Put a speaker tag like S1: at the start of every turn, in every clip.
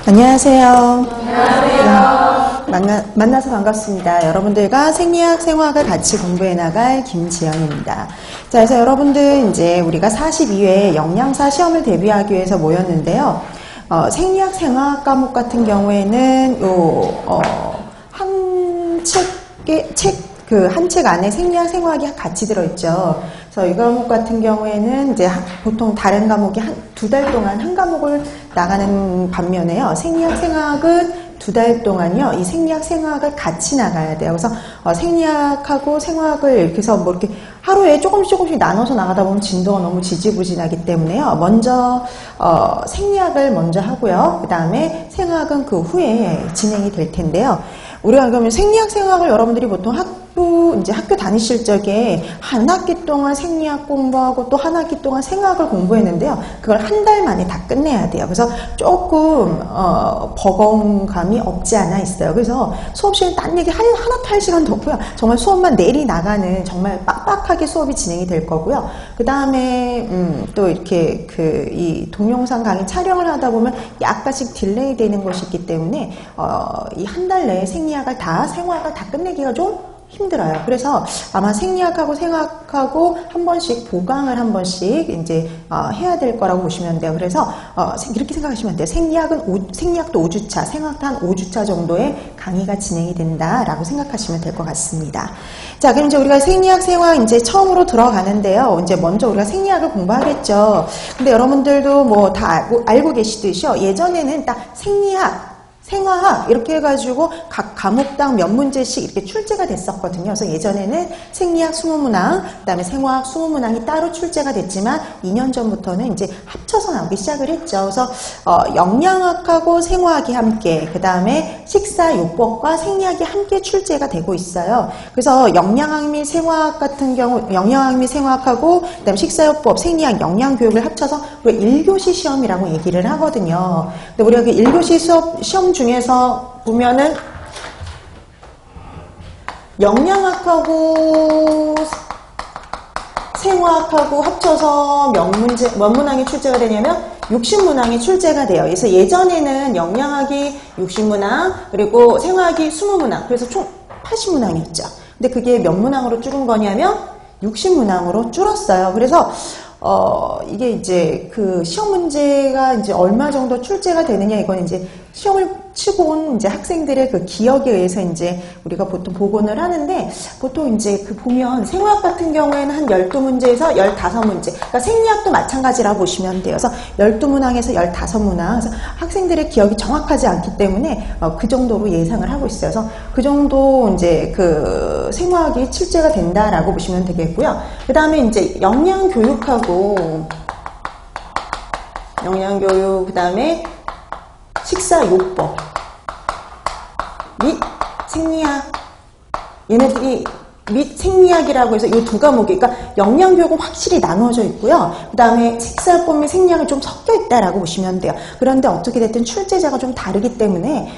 S1: 안녕하세요. 만나서 반갑습니다. 여러분들과 생리학, 생화학을 같이 공부해 나갈 김지연입니다. 자, 그래서 여러분들 이제 우리가 42회 영양사 시험을 대비하기 위해서 모였는데요. 생리학, 생화학 과목 같은 경우에는 한 책 안에 생리학, 생화학이 같이 들어있죠. 그래서 이 과목 같은 경우에는 이제 보통 다른 과목이 두 달 동안 한 과목을 나가는 반면에요. 생리학, 생화학은 두 달 동안요, 이 생리학, 생화학을 같이 나가야 돼요. 그래서 생리학하고 생화학을 이렇게 해서 뭐 이렇게 하루에 조금씩 나눠서 나가다 보면 진도가 너무 지지부진하기 때문에요. 먼저 생리학을 먼저 하고요. 그 다음에 생화학은 그 후에 진행이 될 텐데요. 우리가 그러면 생리학, 생화학을 여러분들이 보통 학교 다니실 적에 한 학기 동안 생리학 공부하고 또 한 학기 동안 생화학을 공부했는데요. 그걸 한 달 만에 다 끝내야 돼요. 그래서 조금 버거운 감이 없지 않아 있어요. 그래서 수업 시간에 딴 얘기 하나도 할 시간도 없고요. 정말 수업만 내리 나가는 정말 빡빡하게 수업이 진행이 될 거고요. 그 다음에 또 이렇게 이 동영상 강의 촬영을 하다 보면 약간씩 딜레이 되는 것이 있기 때문에 이 한 달 내에 생리학을 생화학을 다 끝내기가 좀 힘들어요. 그래서 아마 생리학하고 생화학하고 한 번씩 보강을 한 번씩 이제 해야 될 거라고 보시면 돼요. 그래서 이렇게 생각하시면 돼요. 생리학도 5주차, 생화학도 한 5주차 정도의 강의가 진행이 된다라고 생각하시면 될 것 같습니다. 자, 그럼 이제 우리가 생리학, 생화학 이제 처음으로 들어가는데요. 이제 먼저 우리가 생리학을 공부하겠죠. 근데 여러분들도 뭐 다 알고 계시듯이요. 예전에는 딱 생리학, 생화학 이렇게 해가지고 각 과목당 몇 문제씩 이렇게 출제가 됐었거든요. 그래서 예전에는 생리학 20문항, 그 다음에 생화학 20문항이 따로 출제가 됐지만 2년 전부터는 이제 합쳐서 나오기 시작을 했죠. 그래서 영양학하고 생화학이 함께, 그 다음에 식사요법과 생리학이 함께 출제가 되고 있어요. 그래서 영양학 및 생화학 같은 경우, 영양학 및 생화학하고 그 다음에 식사요법, 생리학, 영양교육을 합쳐서 우리가 1교시 시험이라고 얘기를 하거든요. 근데 우리가 그 1교시 시험 중에서 보면은 영양학하고 생화학하고 합쳐서 몇 문항이 출제가 되냐면 60문항이 출제가 돼요. 그래서 예전에는 영양학이 60문항, 그리고 생화학이 20문항, 그래서 총 80문항이었죠. 근데 그게 몇 문항으로 줄은 거냐면 60문항으로 줄었어요. 그래서 이게 이제 그 시험 문제가 이제 얼마 정도 출제가 되느냐, 이건 이제 시험을 치고 온 이제 학생들의 그 기억에 의해서 이제 우리가 보통 복원을 하는데, 보통 이제 보면 생화학 같은 경우에는 한 12문제에서 15문제. 그러니까 생리학도 마찬가지라고 보시면 돼요. 그래서 12문항에서 15문항. 그래서 학생들의 기억이 정확하지 않기 때문에 그 정도로 예상을 하고 있어요. 그래서 그 정도 이제 그 생화학이 출제가 된다라고 보시면 되겠고요. 그 다음에 이제 영양교육, 그 다음에 식사요법 및 생리학, 얘네들이 및 생리학이라고 해서 이 두 과목이, 그러니까 영양교육은 확실히 나누어져 있고요. 그 다음에 식사요법 및 생리학이 좀 섞여 있다라고 보시면 돼요. 그런데 어떻게 됐든 출제자가 좀 다르기 때문에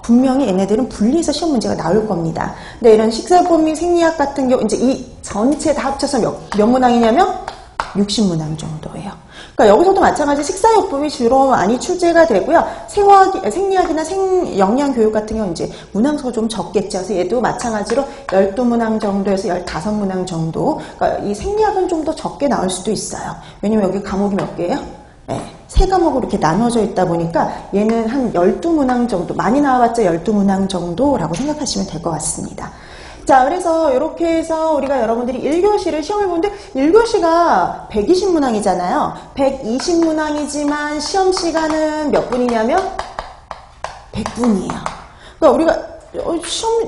S1: 분명히 얘네들은 분리해서 시험 문제가 나올 겁니다. 근데 이런 식사요법 및 생리학 같은 경우 이제 이 전체 다 합쳐서 몇 문항이냐면 60문항 정도예요. 그러니까 여기서도 마찬가지 식사요법이 주로 많이 출제가 되고요. 생리학이나 영양교육 같은 경우는 이제 문항수가 좀 적겠죠. 그래서 얘도 마찬가지로 12문항 정도에서 15문항 정도. 그러니까 이 생리학은 좀 더 적게 나올 수도 있어요. 왜냐면 여기 과목이 몇 개예요? 네, 세 과목으로 이렇게 나눠져 있다 보니까 얘는 한 12문항 정도, 많이 나와봤자 12문항 정도라고 생각하시면 될 것 같습니다. 자, 그래서 이렇게 해서 우리가 여러분들이 1교시를 시험을 보는데 1교시가 120문항이잖아요. 120문항이지만 시험 시간은 몇 분이냐면 100분이에요. 그러니까 우리가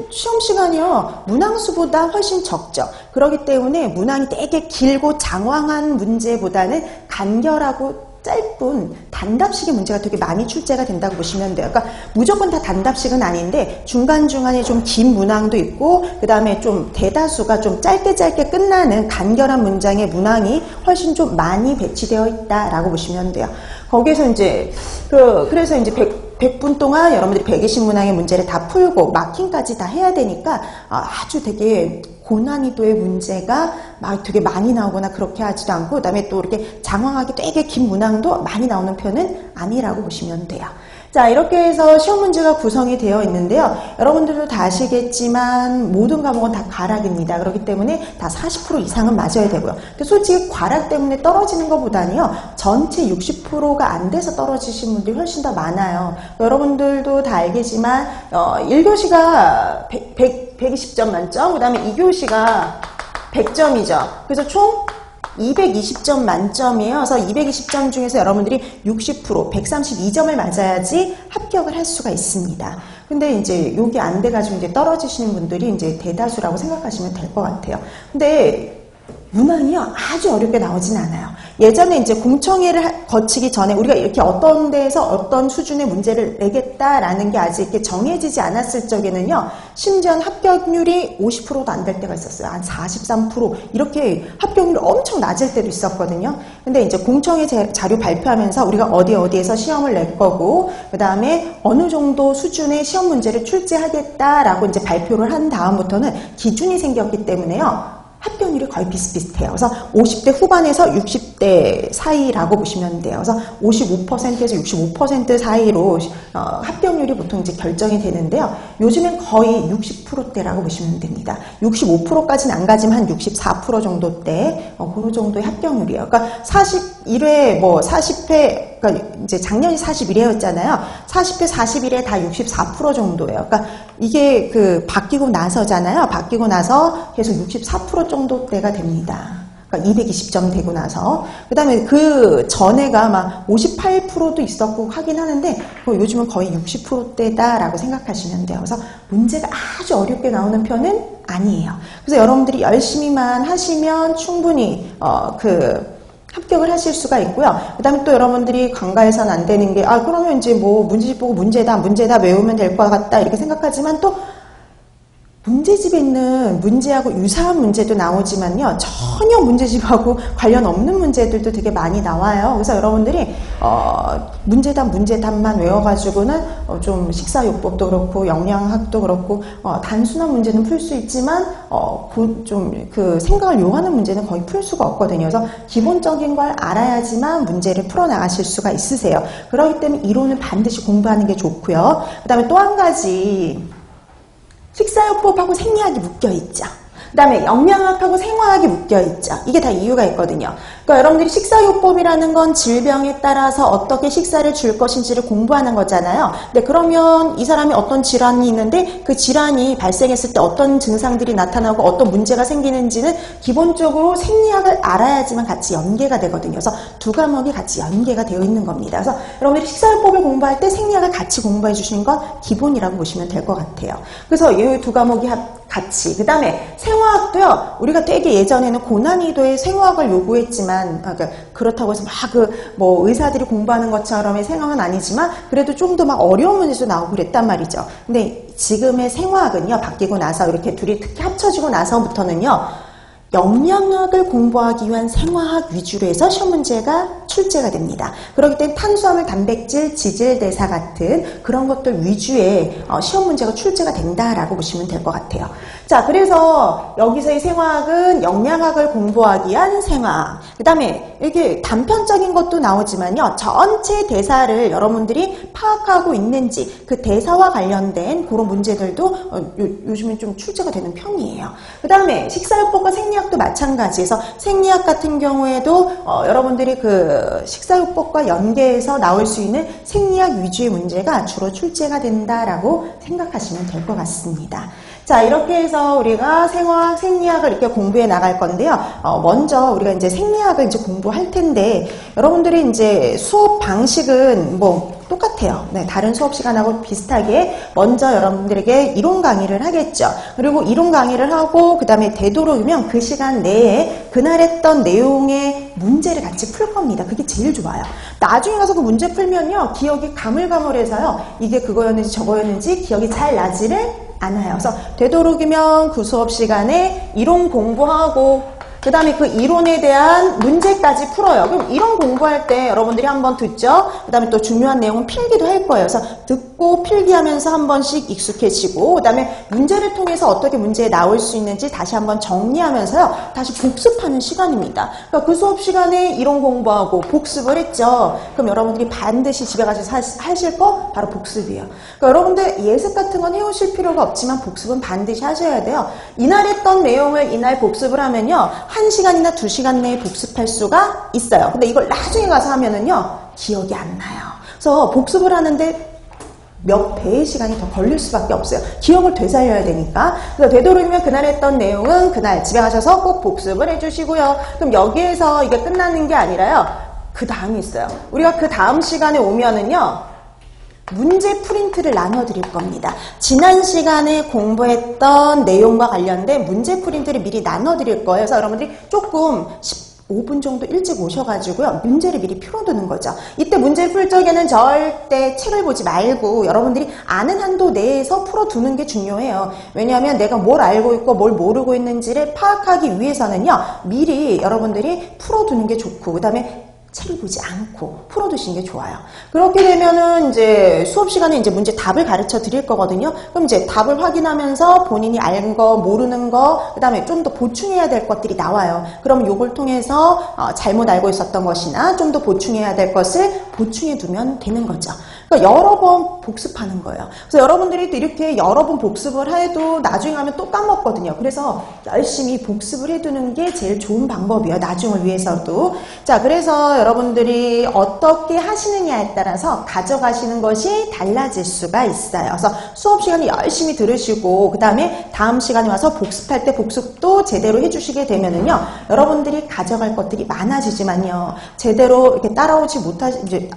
S1: 시험 시간이요, 문항수보다 훨씬 적죠. 그렇기 때문에 문항이 되게 길고 장황한 문제보다는 간결하고 짧은 단답식의 문제가 되게 많이 출제가 된다고 보시면 돼요. 그러니까 무조건 다 단답식은 아닌데 중간중간에 좀 긴 문항도 있고, 그 다음에 좀 대다수가 좀 짧게 끝나는 간결한 문장의 문항이 훨씬 좀 많이 배치되어 있다라고 보시면 돼요. 거기에서 이제 그래서 이제 100분 동안 여러분들이 120문항의 문제를 다 풀고 마킹까지 다 해야 되니까 아주 되게 고난이도의 문제가 막 되게 많이 나오거나 그렇게 하지도 않고, 그 다음에 또 이렇게 장황하게 되게 긴 문항도 많이 나오는 편은 아니라고 보시면 돼요. 자, 이렇게 해서 시험 문제가 구성이 되어 있는데요. 여러분들도 다 아시겠지만 모든 과목은 다 과락입니다. 그렇기 때문에 다 40% 이상은 맞아야 되고요. 근데 솔직히 과락 때문에 떨어지는 것보다는요. 전체 60%가 안 돼서 떨어지신 분들이 훨씬 더 많아요. 여러분들도 다 알겠지만 1교시가 120점 만점, 그 다음에 2교시가 100점이죠. 그래서 총 220점 만점이에요. 그래서 220점 중에서 여러분들이 60%, 132점을 맞아야지 합격을 할 수가 있습니다. 근데 이제 요게 안 돼가지고 이제 떨어지시는 분들이 이제 대다수라고 생각하시면 될 것 같아요. 근데 문항이요, 아주 어렵게 나오진 않아요. 예전에 이제 공청회를 거치기 전에 우리가 이렇게 어떤 데에서 어떤 수준의 문제를 내겠다라는 게 아직 이렇게 정해지지 않았을 적에는요, 심지어 합격률이 50%도 안 될 때가 있었어요. 한 43% 이렇게 합격률이 엄청 낮을 때도 있었거든요. 근데 이제 공청회 자료 발표하면서 우리가 어디에서 시험을 낼 거고, 그 다음에 어느 정도 수준의 시험 문제를 출제하겠다라고 이제 발표를 한 다음부터는 기준이 생겼기 때문에요. 합격률이 거의 비슷비슷해요. 그래서 50대 후반에서 60대 사이라고 보시면 돼요. 그래서 55%에서 65% 사이로 합격률이 보통 이제 결정이 되는데요. 요즘엔 거의 60%대라고 보시면 됩니다. 65%까지는 안 가지만 한 64% 정도대, 그 정도의 합격률이에요. 그러니까 41회, 40회, 그러니까 이제 작년이 41회였잖아요. 40회, 41회 다 64% 정도예요. 그러니까 이게 바뀌고 나서잖아요. 바뀌고 나서 계속 64% 정도대가 됩니다. 그러니까 220점 되고 나서. 그 다음에 그 전에가 막 58%도 있었고 하긴 하는데, 요즘은 거의 60%대다라고 생각하시면 돼요. 그래서 문제가 아주 어렵게 나오는 편은 아니에요. 그래서 여러분들이 열심히만 하시면 충분히, 합격을 하실 수가 있고요. 그 다음에 또 여러분들이 간과해서는 안 되는 게, 그러면 이제 문제집 보고 문제다 외우면 될 것 같다, 이렇게 생각하지만 또 문제집에 있는 문제하고 유사한 문제도 나오지만요. 전혀 문제집하고 관련 없는 문제들도 되게 많이 나와요. 그래서 여러분들이 문제답만 외워가지고는 좀 식사요법도 그렇고 영양학도 그렇고 단순한 문제는 풀 수 있지만 생각을 요하는 문제는 거의 풀 수가 없거든요. 그래서 기본적인 걸 알아야지만 문제를 풀어나가실 수가 있으세요. 그렇기 때문에 이론은 반드시 공부하는 게 좋고요. 그 다음에 또 한 가지, 식사요법하고 생리학이 묶여있죠. 그 다음에 영양학하고 생화학이 묶여있죠. 이게 다 이유가 있거든요. 그러니까 여러분들이 식사요법이라는 건 질병에 따라서 어떻게 식사를 줄 것인지를 공부하는 거잖아요. 근데 그러면 이 사람이 어떤 질환이 있는데 그 질환이 발생했을 때 어떤 증상들이 나타나고 어떤 문제가 생기는지는 기본적으로 생리학을 알아야지만 같이 연계가 되거든요. 그래서 두 과목이 같이 연계가 되어 있는 겁니다. 그래서 여러분들이 식사요법을 공부할 때 생리학을 같이 공부해 주시는 건 기본이라고 보시면 될 것 같아요. 그래서 이 두 과목이 같이. 그 다음에 생화학도요, 우리가 되게 예전에는 고난이도의 생화학을 요구했지만, 그렇다고 해서 의사들이 공부하는 것처럼의 생화학은 아니지만, 그래도 좀 더 어려운 문제도 나오고 그랬단 말이죠. 근데 지금의 생화학은요, 바뀌고 나서 이렇게 둘이 특히 합쳐지고 나서부터는요, 영양학을 공부하기 위한 생화학 위주로 해서 시험 문제가 출제가 됩니다. 그렇기 때문에 탄수화물, 단백질, 지질대사 같은 그런 것들 위주의 시험 문제가 출제가 된다라고 보시면 될 것 같아요. 자, 그래서 여기서의 생화학은 영양학을 공부하기 위한 생화학. 그 다음에 이렇게 단편적인 것도 나오지만요. 전체 대사를 여러분들이 파악하고 있는지 그 대사와 관련된 그런 문제들도 요즘은 좀 출제가 되는 편이에요. 그 다음에 식사요법과 생리학도 마찬가지에서 생리학 같은 경우에도 여러분들이 식사요법과 연계해서 나올 수 있는 생리학 위주의 문제가 주로 출제가 된다라고 생각하시면 될 것 같습니다. 자, 이렇게 해서 우리가 생화학, 생리학을 이렇게 공부해 나갈 건데요. 먼저 우리가 이제 생리학을 이제 공부할 텐데, 여러분들이 이제 수업 방식은 똑같아요. 네, 다른 수업 시간하고 비슷하게 먼저 여러분들에게 이론 강의를 하겠죠. 그리고 이론 강의를 하고 그 다음에 되도록이면 그 시간 내에 그날 했던 내용의 문제를 같이 풀 겁니다. 그게 제일 좋아요. 나중에 가서 그 문제 풀면요, 기억이 가물가물해서요, 이게 그거였는지 저거였는지 기억이 잘 나지를 않아요. 그래서 되도록이면 그 수업 시간에 이론 공부하고 그 다음에 그 이론에 대한 문제까지 풀어요. 그럼 이론 공부할 때 여러분들이 한번 듣죠. 그 다음에 또 중요한 내용은 필기도 할 거예요. 그래서 듣고 읽고 필기하면서 한 번씩 익숙해지고 그 다음에 문제를 통해서 어떻게 문제에 나올 수 있는지 다시 한번 정리하면서요. 다시 복습하는 시간입니다. 그러니까 그 수업 시간에 이론 공부하고 복습을 했죠. 그럼 여러분들이 반드시 집에 가서 하실 거 바로 복습이에요. 그러니까 여러분들 예습 같은 건 해오실 필요가 없지만 복습은 반드시 하셔야 돼요. 이날 했던 내용을 이날 복습을 하면요. 1시간이나 2시간 내에 복습할 수가 있어요. 근데 이걸 나중에 가서 하면은요. 기억이 안 나요. 그래서 복습을 하는데 몇 배의 시간이 더 걸릴 수밖에 없어요. 기억을 되살려야 되니까. 그래서 되도록이면 그날 했던 내용은 그날 집에 가셔서 꼭 복습을 해주시고요. 그럼 여기에서 이게 끝나는 게 아니라요. 그 다음이 있어요. 우리가 그 다음 시간에 오면은요. 문제 프린트를 나눠드릴 겁니다. 지난 시간에 공부했던 내용과 관련된 문제 프린트를 미리 나눠드릴 거예요. 그래서 여러분들이 조금 5분 정도 일찍 오셔가지고요. 문제를 미리 풀어두는 거죠. 이때 문제를 풀 적에는 절대 책을 보지 말고 여러분들이 아는 한도 내에서 풀어두는 게 중요해요. 왜냐하면 내가 뭘 알고 있고 뭘 모르고 있는지를 파악하기 위해서는요. 미리 여러분들이 풀어두는 게 좋고 그 다음에 책을 보지 않고 풀어두시는 게 좋아요. 그렇게 되면은 이제 수업 시간에 이제 문제 답을 가르쳐 드릴 거거든요. 그럼 이제 답을 확인하면서 본인이 아는 거, 모르는 거, 그 다음에 좀 더 보충해야 될 것들이 나와요. 그럼 요걸 통해서 잘못 알고 있었던 것이나 좀 더 보충해야 될 것을 보충해 두면 되는 거죠. 그러니까 여러 번 복습하는 거예요. 그래서 여러분들이 이렇게 여러 번 복습을 해도 나중에 하면 또 까먹거든요. 그래서 열심히 복습을 해두는 게 제일 좋은 방법이에요. 나중을 위해서도. 자, 그래서 여러분들이 어떻게 하시느냐에 따라서 가져가시는 것이 달라질 수가 있어요. 그래서 수업 시간에 열심히 들으시고 그 다음에 다음 시간에 와서 복습할 때 복습도 제대로 해주시게 되면은요. 여러분들이 가져갈 것들이 많아지지만요. 제대로 이렇게 따라오지 이제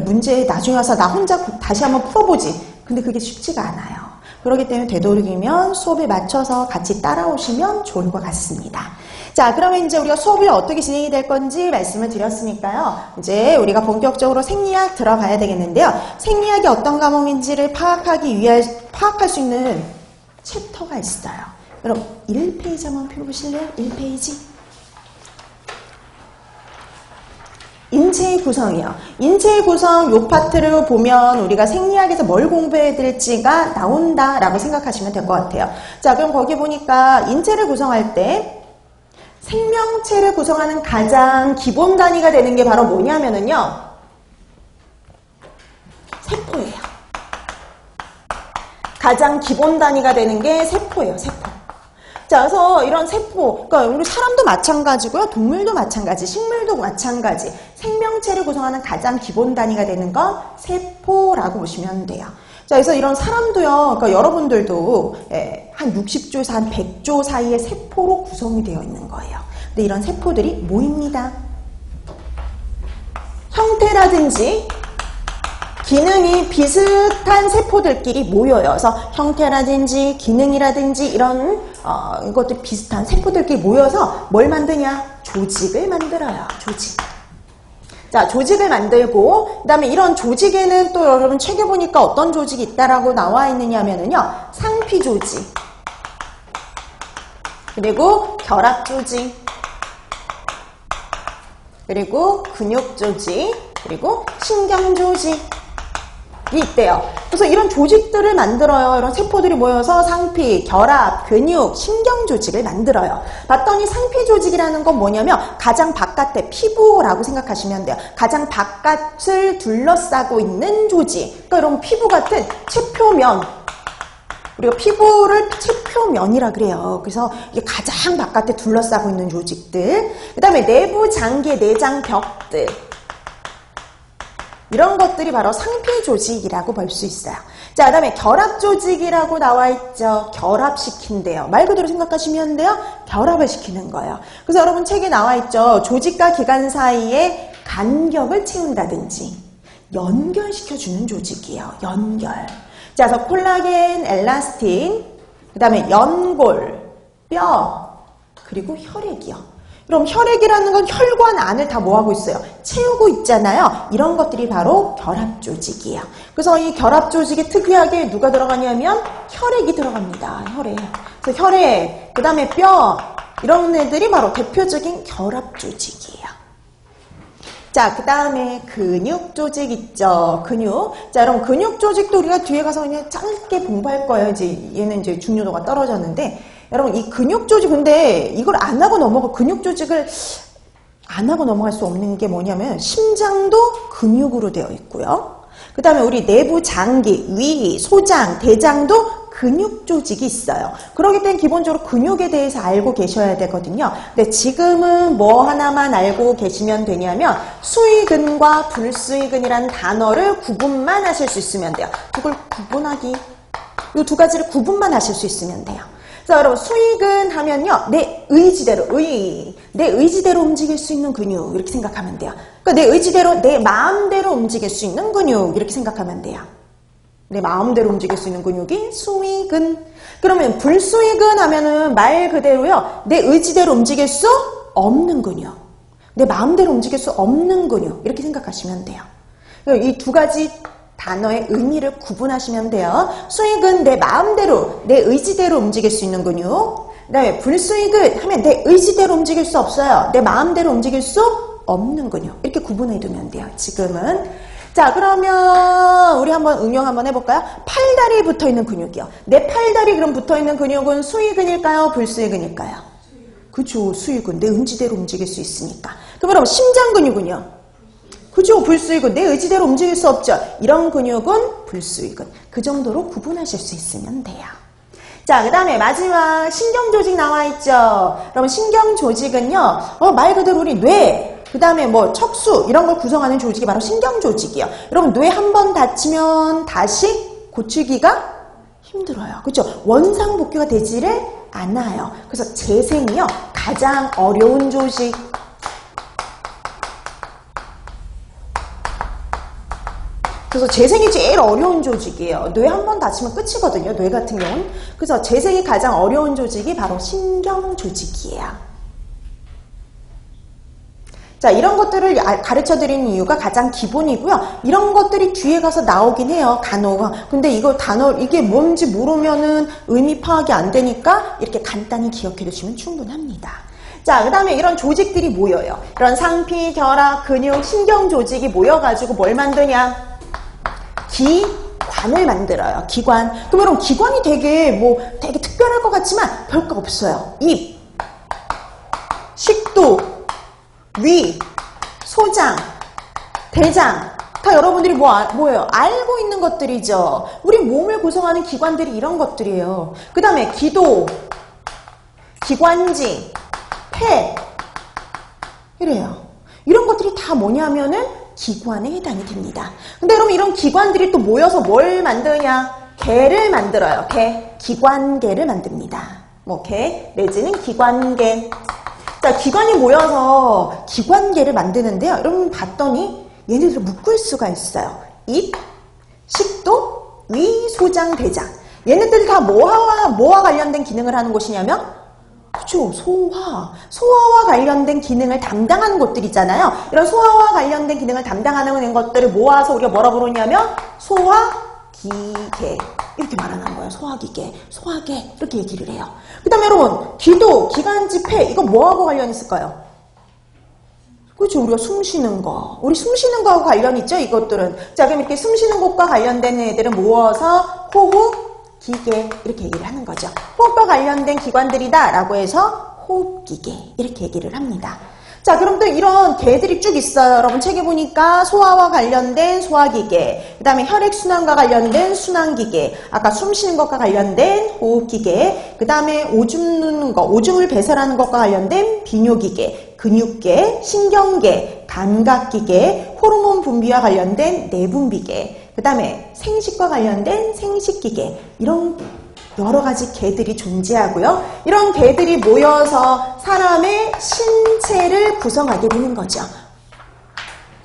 S1: 문제 나중에 와서 나 혼자 다시 한번 풀어보지. 근데 그게 쉽지가 않아요. 그렇기 때문에 되도록이면 수업에 맞춰서 같이 따라오시면 좋을 것 같습니다. 자, 그러면 이제 우리가 수업이 어떻게 진행이 될 건지 말씀을 드렸으니까요. 이제 우리가 본격적으로 생리학 들어가야 되겠는데요. 생리학이 어떤 과목인지를 파악할 수 있는 챕터가 있어요. 그럼 1페이지 한번 펴보실래요? 1페이지. 인체의 구성이요. 인체의 구성 요 파트를 보면 우리가 생리학에서 뭘 공부해야 될지가 나온다라고 생각하시면 될 것 같아요. 자, 그럼 거기 보니까 인체를 구성할 때 생명체를 구성하는 가장 기본 단위가 되는 게 바로 뭐냐면은요. 세포예요. 가장 기본 단위가 되는 게 세포예요. 세포. 자, 그래서 이런 세포, 그러니까 우리 사람도 마찬가지고요. 동물도 마찬가지, 식물도 마찬가지. 생명체를 구성하는 가장 기본 단위가 되는 건 세포라고 보시면 돼요. 자, 그래서 이런 사람도요, 그러니까 여러분들도 한 60조에서 한 100조 사이의 세포로 구성이 되어 있는 거예요. 근데 이런 세포들이 모입니다. 형태라든지 기능이 비슷한 세포들끼리 모여요. 그래서 형태라든지 기능이라든지 이런 이것들 비슷한 세포들끼리 모여서 뭘 만드냐? 조직을 만들어요. 조직. 자, 조직을 만들고 그 다음에 이런 조직에는 또 여러분 책에 보니까 어떤 조직이 있다라고 나와 있느냐면요. 상피 조직, 그리고 결합 조직, 그리고 근육 조직, 그리고 신경 조직이 있대요. 그래서 이런 조직들을 만들어요. 이런 세포들이 모여서 상피, 결합, 근육, 신경 조직을 만들어요. 봤더니 상피 조직이라는 건 뭐냐면 가장 바깥에 피부라고 생각하시면 돼요. 가장 바깥을 둘러싸고 있는 조직. 그러니까 이런 피부 같은 체표면, 우리가 피부를 체표면이라 그래요. 그래서 이게 가장 바깥에 둘러싸고 있는 조직들. 그 다음에 내부 장기, 내장 벽들. 이런 것들이 바로 상피 조직이라고 볼 수 있어요. 자, 그 다음에 결합 조직이라고 나와 있죠. 결합시킨대요. 말 그대로 생각하시면 돼요. 결합을 시키는 거예요. 그래서 여러분 책에 나와 있죠. 조직과 기관 사이에 간격을 채운다든지 연결시켜주는 조직이에요. 연결. 자, 그래서 콜라겐, 엘라스틴, 그 다음에 연골, 뼈, 그리고 혈액이요. 그럼 혈액이라는 건 혈관 안을 다 뭐하고 있어요? 채우고 있잖아요. 이런 것들이 바로 결합 조직이에요. 그래서 이 결합 조직에 특이하게 누가 들어가냐면 혈액이 들어갑니다. 혈액. 그래서 혈액, 그 다음에 뼈, 이런 애들이 바로 대표적인 결합 조직이에요. 자, 그 다음에 근육 조직 있죠. 근육. 자, 여러분 근육 조직도 우리가 뒤에 가서 그냥 짧게 공부할 거예요. 이제 얘는 이제 중요도가 떨어졌는데, 여러분 이 근육 조직, 근데 이걸 안 하고 근육 조직을 안 하고 넘어갈 수 없는 게 뭐냐면 심장도 근육으로 되어 있고요. 그 다음에 우리 내부 장기, 위, 소장, 대장도 근육 조직이 있어요. 그렇기 때문에 기본적으로 근육에 대해서 알고 계셔야 되거든요. 근데 지금은 뭐 하나만 알고 계시면 되냐면 수의근과 불수의근이라는 단어를 구분만 하실 수 있으면 돼요. 이걸 구분하기, 이 두 가지를 구분만 하실 수 있으면 돼요. 자, 여러분 수의근 하면요, 내 의지대로 움직일 수 있는 근육 이렇게 생각하면 돼요. 그러니까 내 의지대로, 내 마음대로 움직일 수 있는 근육 이렇게 생각하면 돼요. 내 마음대로 움직일 수 있는 근육이 수의근. 그러면 불수의근 하면은 말 그대로요, 내 의지대로 움직일 수 없는 근육, 내 마음대로 움직일 수 없는 근육 이렇게 생각하시면 돼요. 이 두 가지 단어의 의미를 구분하시면 돼요. 수의근, 내 마음대로, 내 의지대로 움직일 수 있는 근육. 그 다음에 불수의근 하면 내 의지대로 움직일 수 없어요. 내 마음대로 움직일 수 없는 근육. 이렇게 구분해 두면 돼요, 지금은. 자, 그러면 우리 한번 응용 한번 해볼까요? 팔다리에 붙어있는 근육이요. 내 팔다리 그럼 붙어있는 근육은 수의근일까요? 불수의근일까요? 그죠, 수의근. 내 의지대로 움직일 수 있으니까. 그럼 심장 근육은요? 그죠, 불수의근. 내 의지대로 움직일 수 없죠. 이런 근육은 불수의근. 그 정도로 구분하실 수 있으면 돼요. 자, 그 다음에 마지막 신경조직 나와 있죠. 여러분 신경조직은요, 말 그대로 우리 뇌, 그 다음에 뭐 척수 이런 걸 구성하는 조직이 바로 신경조직이에요. 여러분 뇌 한 번 다치면 다시 고치기가 힘들어요. 그렇죠? 원상복귀가 되지를 않아요. 그래서 재생이요, 가장 어려운 조직. 그래서 재생이 제일 어려운 조직이에요. 뇌 한 번 다치면 끝이거든요, 뇌 같은 경우는. 그래서 재생이 가장 어려운 조직이 바로 신경조직이에요. 자, 이런 것들을 가르쳐드리는 이유가 가장 기본이고요. 이런 것들이 뒤에 가서 나오긴 해요, 간호가. 근데 이거 단어, 이게 뭔지 모르면은 의미 파악이 안 되니까 이렇게 간단히 기억해 두시면 충분합니다. 자, 그 다음에 이런 조직들이 모여요. 이런 상피, 결합, 근육, 신경 조직이 모여가지고 뭘 만드냐? 기관을 만들어요. 기관. 그럼 여러분 기관이 되게 특별할 것 같지만 별거 없어요. 입, 식도, 위, 소장, 대장. 다 여러분들이 뭐예요? 알고 있는 것들이죠. 우리 몸을 구성하는 기관들이 이런 것들이에요. 그 다음에 기도, 기관지, 폐, 이래요. 이런 것들이 다 뭐냐면은 기관에 해당이 됩니다. 근데 여러분 이런 기관들이 또 모여서 뭘 만드냐? 개를 만들어요. 개, 기관개를 만듭니다. 뭐 개 내지는 기관개. 자, 기관이 모여서 기관개를 만드는데요. 여러분 봤더니 얘네들을 묶을 수가 있어요. 입, 식도, 위, 소장, 대장. 얘네들이 다 뭐와 관련된 기능을 하는 곳이냐면, 그렇죠, 소화와 관련된 기능을 담당하는 곳들이잖아요. 이런 소화와 관련된 기능을 담당하는 것들을 모아서 우리가 뭐라 부르냐면 소화기계 이렇게 말하는 거예요. 소화기계, 소화계 이렇게 얘기를 해요. 그 다음에 여러분 기도, 기관지, 폐 이거 뭐하고 관련 있을까요? 그렇죠, 우리가 숨 쉬는 거, 우리 숨 쉬는 거하고 관련 있죠, 이것들은. 자, 그럼 이렇게 숨 쉬는 것과 관련된 애들은 모아서 호흡 기계 이렇게 얘기를 하는 거죠. 호흡과 관련된 기관들이다 라고 해서 호흡기계 이렇게 얘기를 합니다. 자, 그럼 또 이런 개들이 쭉 있어요. 여러분 책에 보니까 소화와 관련된 소화기계, 그 다음에 혈액순환과 관련된 순환기계, 아까 숨 쉬는 것과 관련된 호흡기계, 그 다음에 오줌 누는 거, 오줌을 배설하는 것과 관련된 비뇨기계, 근육계, 신경계, 감각기계, 호르몬 분비와 관련된 내분비계, 그 다음에 생식과 관련된 생식기계, 이런 여러 가지 개들이 존재하고요. 이런 개들이 모여서 사람의 신체를 구성하게 되는 거죠.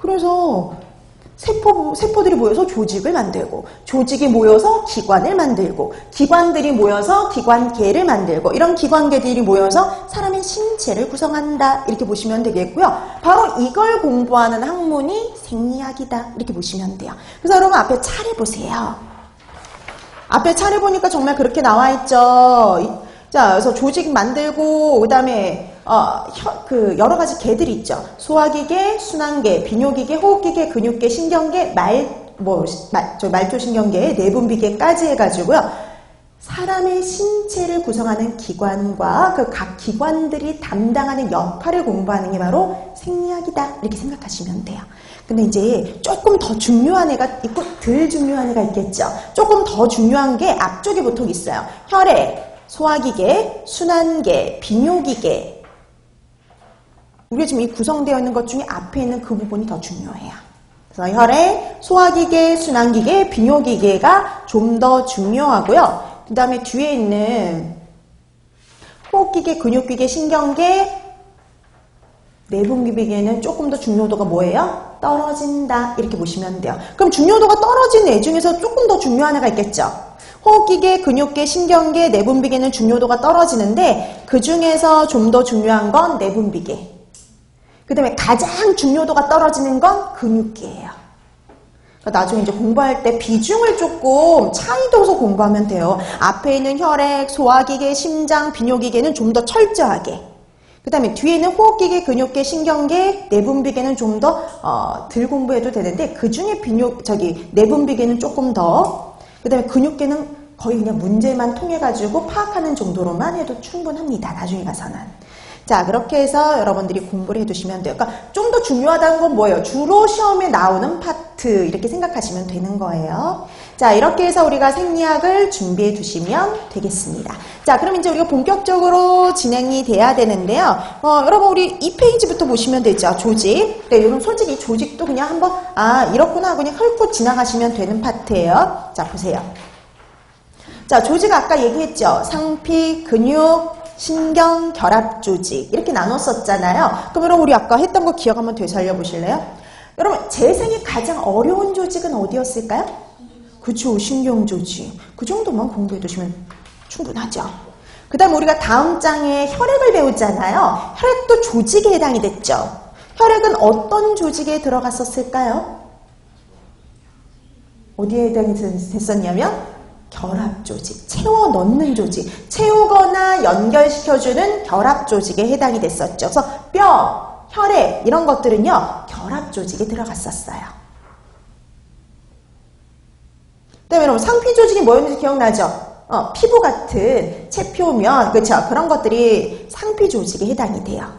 S1: 그래서 세포들이 모여서 조직을 만들고, 조직이 모여서 기관을 만들고, 기관들이 모여서 기관계를 만들고, 이런 기관계들이 모여서 사람의 신체를 구성한다 이렇게 보시면 되겠고요. 바로 이걸 공부하는 학문이 생리학이다 이렇게 보시면 돼요. 그래서 여러분 앞에 차례 보세요. 앞에 차례 보니까 정말 그렇게 나와 있죠. 자, 그래서 조직 만들고, 그 다음에 여러 가지 개들이 있죠. 소화기계, 순환계, 비뇨기계, 호흡기계, 근육계, 신경계, 말초신경계, 내분비계까지 해가지고요. 사람의 신체를 구성하는 기관과 그 각 기관들이 담당하는 역할을 공부하는 게 바로 생리학이다. 이렇게 생각하시면 돼요. 근데 이제 조금 더 중요한 애가 있고 덜 중요한 애가 있겠죠. 조금 더 중요한 게 앞쪽에 보통 있어요. 혈액, 소화기계, 순환계, 비뇨기계. 우리가 지금 이 구성되어 있는 것 중에 앞에 있는 그 부분이 더 중요해요. 그래서 혈액, 소화기계, 순환기계, 비뇨기계가 좀 더 중요하고요. 그 다음에 뒤에 있는 호흡기계, 근육기계, 신경계, 내분비계는 조금 더 중요도가 뭐예요? 떨어진다. 이렇게 보시면 돼요. 그럼 중요도가 떨어진 애 중에서 조금 더 중요한 애가 있겠죠? 호흡기계, 근육계, 신경계, 내분비계는 중요도가 떨어지는데 그 중에서 좀 더 중요한 건 내분비계. 그 다음에 가장 중요도가 떨어지는 건 근육계예요. 나중에 이제 공부할 때 비중을 조금 차이 둬서 공부하면 돼요. 앞에 있는 혈액, 소화기계, 심장, 비뇨기계는 좀 더 철저하게. 그 다음에 뒤에 있는 호흡기계, 근육계, 신경계, 내분비계는 좀 더 덜 공부해도 되는데 그 중에 내분비계는 조금 더. 그 다음에 근육계는 거의 그냥 문제만 통해가지고 파악하는 정도로만 해도 충분합니다. 나중에 가서는. 자, 그렇게 해서 여러분들이 공부를 해두시면 돼요. 그러니까 좀 더 중요하다는 건 뭐예요? 주로 시험에 나오는 파트 이렇게 생각하시면 되는 거예요. 자, 이렇게 해서 우리가 생리학을 준비해 두시면 되겠습니다. 자, 그럼 이제 우리가 본격적으로 진행이 돼야 되는데요. 여러분 우리 2페이지부터 보시면 되죠. 조직. 네, 여러분 솔직히 조직도 그냥 한번 이렇구나 하고 그냥 훑고 지나가시면 되는 파트예요. 자, 보세요. 자, 조직 아까 얘기했죠. 상피, 근육, 신경, 결합 조직 이렇게 나눴었잖아요. 그럼 여러분 우리 아까 했던 거 기억 한번 되살려 보실래요? 여러분 재생에 가장 어려운 조직은 어디였을까요? 그쵸, 신경 조직. 그 정도만 공부해 두시면 충분하죠. 그 다음 우리가 다음 장에 혈액을 배웠잖아요. 혈액도 조직에 해당이 됐죠. 혈액은 어떤 조직에 들어갔었을까요? 어디에 해당이 됐었냐면 결합 조직, 채워 넣는 조직, 채우거나 연결시켜주는 결합 조직에 해당이 됐었죠. 그래서 뼈, 혈액 이런 것들은요 결합 조직에 들어갔었어요. 그다음에 여러분 상피 조직이 뭐였는지 기억나죠? 피부 같은 체표면 그렇죠? 그런 것들이 상피 조직에 해당이 돼요.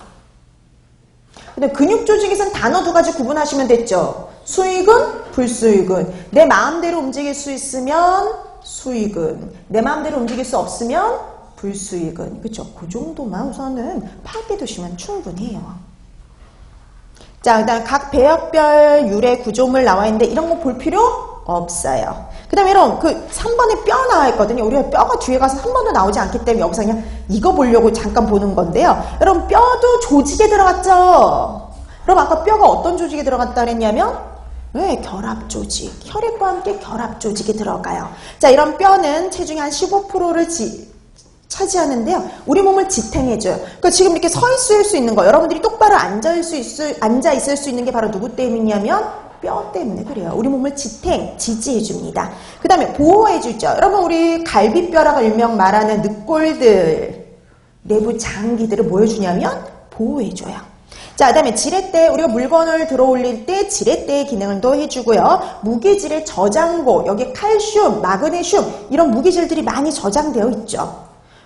S1: 근데 근육 조직에서는 단어 두 가지 구분하시면 됐죠. 수익은, 불수익은. 내 마음대로 움직일 수 있으면 수익은, 내 마음대로 움직일 수 없으면 불수익은. 그렇죠? 그 정도만 우선은 파악해 두시면 충분해요. 자, 일단 각 배역별 유래 구조물 나와 있는데 이런 거 볼 필요 없어요. 그 다음에 여러분 그 3번에 뼈 나와 있거든요. 우리가 뼈가 뒤에 가서 한 번도 나오지 않기 때문에 여기서 그냥 이거 보려고 잠깐 보는 건데요. 여러분 뼈도 조직에 들어갔죠? 여러분 아까 뼈가 어떤 조직에 들어갔다 그랬냐면 네, 결합 조직. 혈액과 함께 결합 조직이 들어가요. 자, 이런 뼈는 체중의 한 15%를 차지하는데요. 우리 몸을 지탱해줘요. 그러니까 지금 이렇게 서 있을 수 있는 거, 여러분들이 똑바로 앉아 있을 수 있는 게 바로 누구 때문이냐면 뼈 때문에 그래요. 우리 몸을 지지해줍니다. 그 다음에 보호해주죠. 여러분 우리 갈비뼈라고 일명 말하는 늑골들, 내부 장기들을 뭐 해주냐면 보호해줘요. 자, 그 다음에 지렛대, 우리가 물건을 들어 올릴 때 지렛대의 기능을 또 해주고요. 무기질의 저장고, 여기 칼슘, 마그네슘 이런 무기질들이 많이 저장되어 있죠.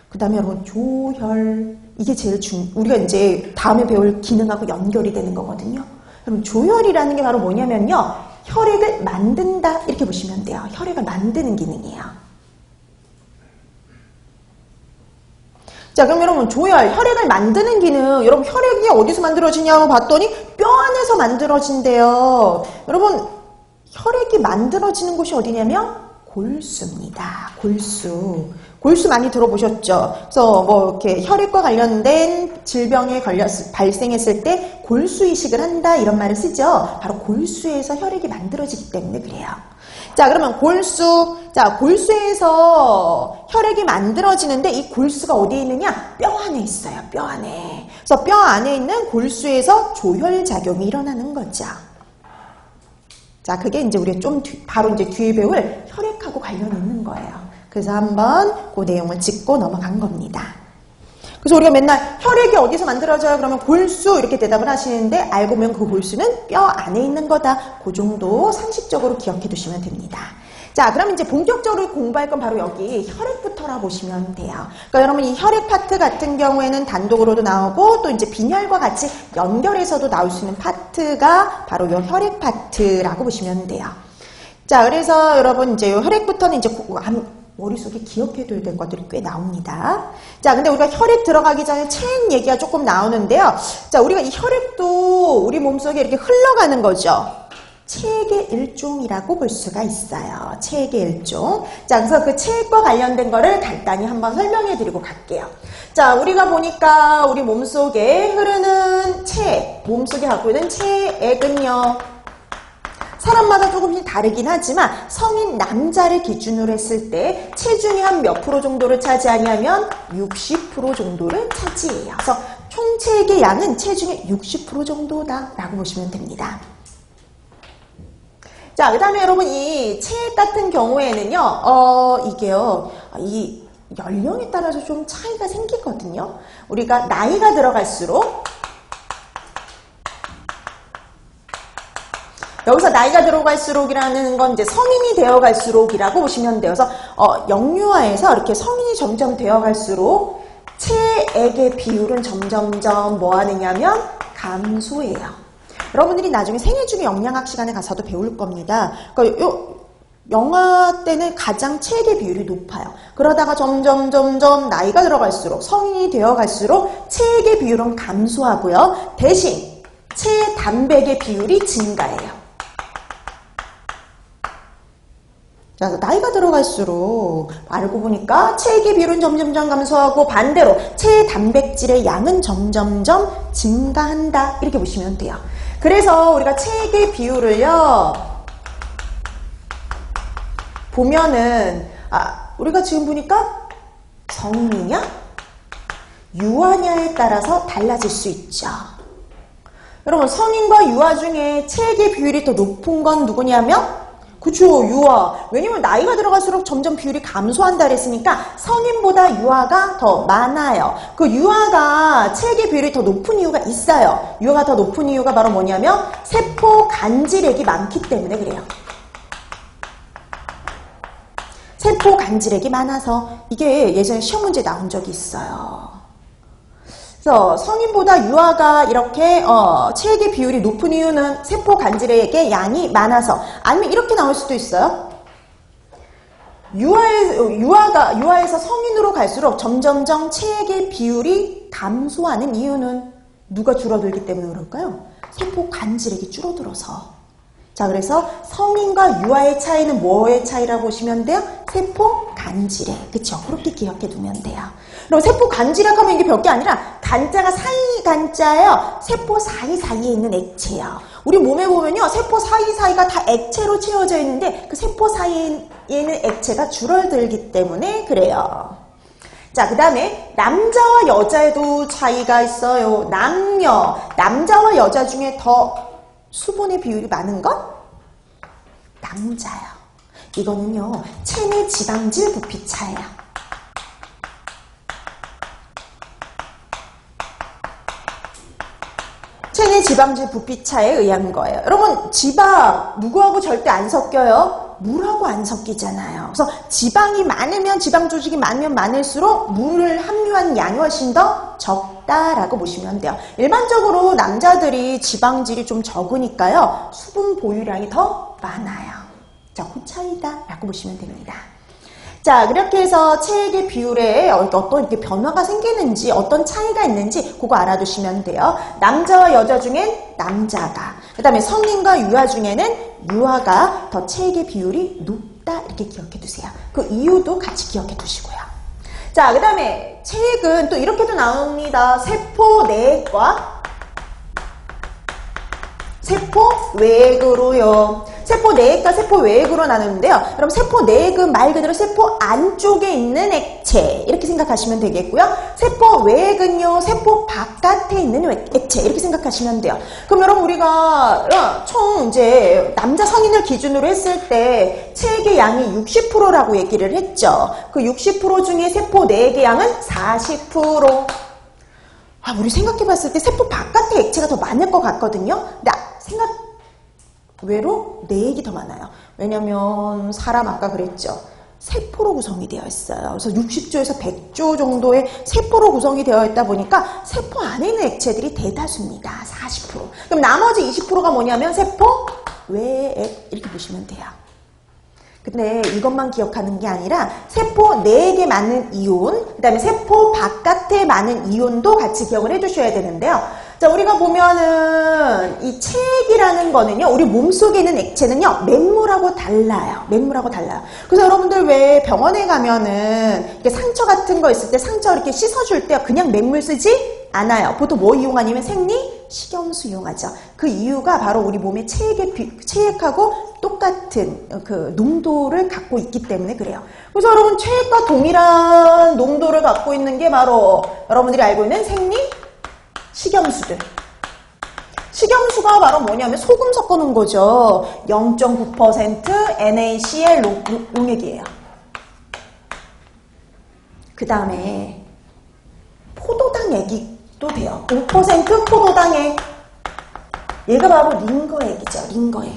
S1: 그 다음에 여러분 조혈, 이게 제일 우리가 이제 다음에 배울 기능하고 연결이 되는 거거든요. 그럼 조혈이라는 게 바로 뭐냐면요. 혈액을 만든다 이렇게 보시면 돼요. 혈액을 만드는 기능이에요. 자, 그럼 여러분 조혈, 혈액을 만드는 기능, 여러분 혈액이 어디서 만들어지냐고 봤더니 뼈 안에서 만들어진대요. 여러분 혈액이 만들어지는 곳이 어디냐면 골수입니다. 골수. 골수 많이 들어보셨죠? 그래서 뭐 이렇게 혈액과 관련된 질병에 발생했을 때 골수 이식을 한다 이런 말을 쓰죠. 바로 골수에서 혈액이 만들어지기 때문에 그래요. 자, 그러면 골수. 자, 골수에서 혈액이 만들어지는데 이 골수가 어디에 있느냐? 뼈 안에 있어요. 뼈 안에. 그래서 뼈 안에 있는 골수에서 조혈작용이 일어나는 거죠. 자, 그게 이제 우리가 좀 바로 이제 뒤에 배울 혈액하고 관련이 있는 거예요. 그래서 한번 그 내용을 짚고 넘어간 겁니다. 그래서 우리가 맨날 혈액이 어디서 만들어져요? 그러면 골수 이렇게 대답을 하시는데 알고 보면 그 골수는 뼈 안에 있는 거다. 그 정도 상식적으로 기억해 두시면 됩니다. 자, 그럼 이제 본격적으로 공부할 건 바로 여기 혈액부터라 보시면 돼요. 그러니까 여러분 이 혈액 파트 같은 경우에는 단독으로도 나오고 또 이제 빈혈과 같이 연결해서도 나올 수 있는 파트가 바로 이 혈액 파트라고 보시면 돼요. 자, 그래서 여러분 이제 이 혈액부터는 이제 머릿속에 기억해둬야 될 것들이 꽤 나옵니다. 자, 근데 우리가 혈액 들어가기 전에 체액 얘기가 조금 나오는데요. 자, 우리가 이 혈액도 우리 몸속에 이렇게 흘러가는 거죠. 체액의 일종이라고 볼 수가 있어요. 체액의 일종. 자, 그래서 그 체액과 관련된 거를 간단히 한번 설명해 드리고 갈게요. 자, 우리가 보니까 우리 몸속에 흐르는 체액, 몸속에 갖고 있는 체액은요. 사람마다 조금씩 다르긴 하지만 성인 남자를 기준으로 했을 때 체중이 한 몇 프로 정도를 차지하냐면 60% 정도를 차지해요. 그래서 총 체액의 양은 체중의 60% 정도다라고 보시면 됩니다. 자, 그 다음에 여러분 이 체액 같은 경우에는요, 이게요, 이 연령에 따라서 좀 차이가 생기거든요. 우리가 나이가 들어갈수록 여기서 나이가 들어갈수록이라는 건 이제 성인이 되어갈수록이라고 보시면 돼요. 그래서 영유아에서 이렇게 성인이 점점 되어갈수록 체액의 비율은 점점점 뭐 하느냐면 감소해요. 여러분들이 나중에 생애주기 영양학 시간에 가서도 배울 겁니다. 그러니까 영아 때는 가장 체액의 비율이 높아요. 그러다가 점점 나이가 들어갈수록 성인이 되어갈수록 체액의 비율은 감소하고요. 대신 체단백의 비율이 증가해요. 자, 나이가 들어갈수록 알고 보니까 체액의 비율은 점점점 감소하고 반대로 체단백질의 양은 점점점 증가한다. 이렇게 보시면 돼요. 그래서 우리가 체액의 비율을요. 보면은 우리가 지금 보니까 성인이냐 유아냐에 따라서 달라질 수 있죠. 여러분 성인과 유아 중에 체액의 비율이 더 높은 건 누구냐면 그쵸, 유아. 왜냐면 나이가 들어갈수록 점점 비율이 감소한다 그랬으니까 성인보다 유아가 더 많아요. 그 유아가 체액의 비율이 더 높은 이유가 있어요. 유아가 더 높은 이유가 바로 뭐냐면 세포 간질액이 많기 때문에 그래요. 세포 간질액이 많아서 이게 예전에 시험 문제 나온 적이 있어요. 그래서 성인보다 유아가 이렇게 체액의 비율이 높은 이유는 세포 간질액의 양이 많아서 아니면 이렇게 나올 수도 있어요. 유아에서 성인으로 갈수록 점점점 체액의 비율이 감소하는 이유는 누가 줄어들기 때문에 그럴까요? 세포 간질액이 줄어들어서. 자, 그래서 성인과 유아의 차이는 뭐의 차이라고 보시면 돼요? 세포 간질액. 그쵸? 그렇게 기억해 두면 돼요. 그럼 세포 간질액 하면 이게 별게 아니라 간자가 사이 간자예요. 세포 사이사이에 있는 액체예요. 우리 몸에 보면요. 세포 사이사이가 다 액체로 채워져 있는데 그 세포 사이에 있는 액체가 줄어들기 때문에 그래요. 자, 그 다음에 남자와 여자에도 차이가 있어요. 남자와 여자 중에 더 수분의 비율이 많은 건 남자요. 이거는요. 체내 지방질 부피차예요. 체내 지방질 부피차에 의한 거예요. 여러분 지방 누구하고 절대 안 섞여요? 물하고 안 섞이잖아요. 그래서 지방이 많으면 지방 조직이 많으면 많을수록 물을 함유한 양이 훨씬 더 적다라고 보시면 돼요. 일반적으로 남자들이 지방질이 좀 적으니까요. 수분 보유량이 더 많아요. 자, 그 차이다라고 보시면 됩니다. 자, 그렇게 해서 체액의 비율에 어떤 이렇게 변화가 생기는지 어떤 차이가 있는지 그거 알아두시면 돼요. 남자와 여자 중엔 남자가, 그 다음에 성인과 유아 중에는 유아가 더 체액의 비율이 높다 이렇게 기억해 두세요. 그 이유도 같이 기억해 두시고요. 자, 그 다음에 체액은 또 이렇게도 나옵니다. 세포 내액과 세포 외액으로요. 세포 내액과 세포 외액으로 나누는데요. 그럼 세포 내액은 말 그대로 세포 안쪽에 있는 액체 이렇게 생각하시면 되겠고요. 세포 외액은요. 세포 바깥에 있는 액체 이렇게 생각하시면 돼요. 그럼 여러분 우리가 총 이제 남자 성인을 기준으로 했을 때 체액의 양이 60%라고 얘기를 했죠. 그 60% 중에 세포 내액의 양은 40%. 우리 생각해봤을 때 세포 바깥에 액체가 더 많을 것 같거든요. 근데 의외로 내액이 더 많아요. 왜냐면 사람 아까 그랬죠. 세포로 구성이 되어 있어요. 그래서 60조에서 100조 정도의 세포로 구성이 되어 있다 보니까 세포 안에 있는 액체들이 대다수입니다. 40%. 그럼 나머지 20%가 뭐냐면 세포 외액 이렇게 보시면 돼요. 근데 이것만 기억하는 게 아니라 세포 내액에 많은 이온, 그 다음에 세포 바깥에 많은 이온도 같이 기억을 해주셔야 되는데요. 자, 우리가 보면은 이 체액이라는 거는요, 우리 몸속에 있는 액체는요, 맹물하고 달라요. 맹물하고 달라요. 그래서 여러분들 왜 병원에 가면은 이렇게 상처 같은 거 있을 때 상처 이렇게 씻어줄 때 그냥 맹물 쓰지 않아요. 보통 뭐 이용하냐면 식염수 이용하죠. 그 이유가 바로 우리 몸의 체액하고 똑같은 그 농도를 갖고 있기 때문에 그래요. 그래서 여러분 체액과 동일한 농도를 갖고 있는 게 바로 여러분들이 알고 있는 식염수들. 식염수가 바로 뭐냐면 소금 섞어 놓은 거죠. 0.9% NaCl 용액이에요. 그 다음에 포도당액도 돼요. 5% 포도당액. 얘가 바로 링거액이죠. 링거액.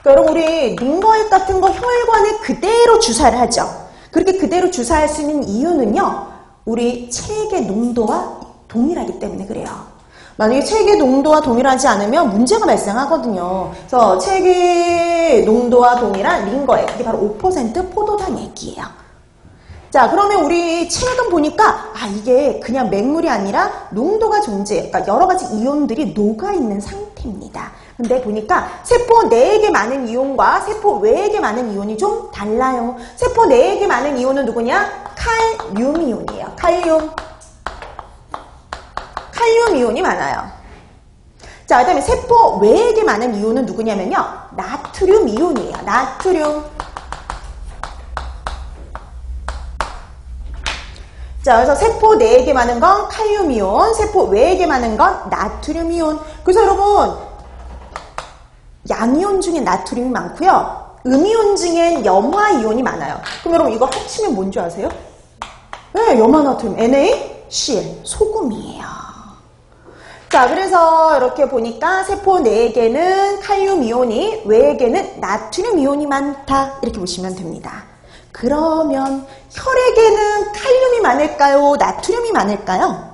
S1: 그러니까 여러분 우리 링거액 같은 거 혈관에 그대로 주사를 하죠. 그렇게 그대로 주사할 수 있는 이유는요. 우리 체액의 농도와 동일하기 때문에 그래요. 만약에 체액의 농도와 동일하지 않으면 문제가 발생하거든요. 그래서 체액의 농도와 동일한 링거액, 이게 바로 5% 포도당액이에요. 자, 그러면 우리 체액은 보니까 이게 그냥 맹물이 아니라 농도가 그러니까 여러 가지 이온들이 녹아있는 상태입니다. 근데 보니까 세포 내액에 많은 이온과 세포 외액에 많은 이온이 좀 달라요. 세포 내액에 많은 이온은 누구냐? 칼륨 이온이에요. 칼륨 이온이 많아요. 자, 그 다음에 세포 외액에 많은 이온은 누구냐면요. 나트륨 이온이에요. 나트륨. 자, 그래서 세포 내액에 많은 건 칼륨 이온, 세포 외액에 많은 건 나트륨 이온. 그래서 여러분, 양이온 중에 나트륨이 많고요. 음이온 중엔 염화 이온이 많아요. 그럼 여러분 이거 합치면 뭔지 아세요? 네, 염화나트륨, NaCl, 소금이에요. 자, 그래서 이렇게 보니까 세포 내액에는 칼륨 이온이, 외액에는 나트륨 이온이 많다. 이렇게 보시면 됩니다. 그러면 혈액에는 칼륨이 많을까요? 나트륨이 많을까요?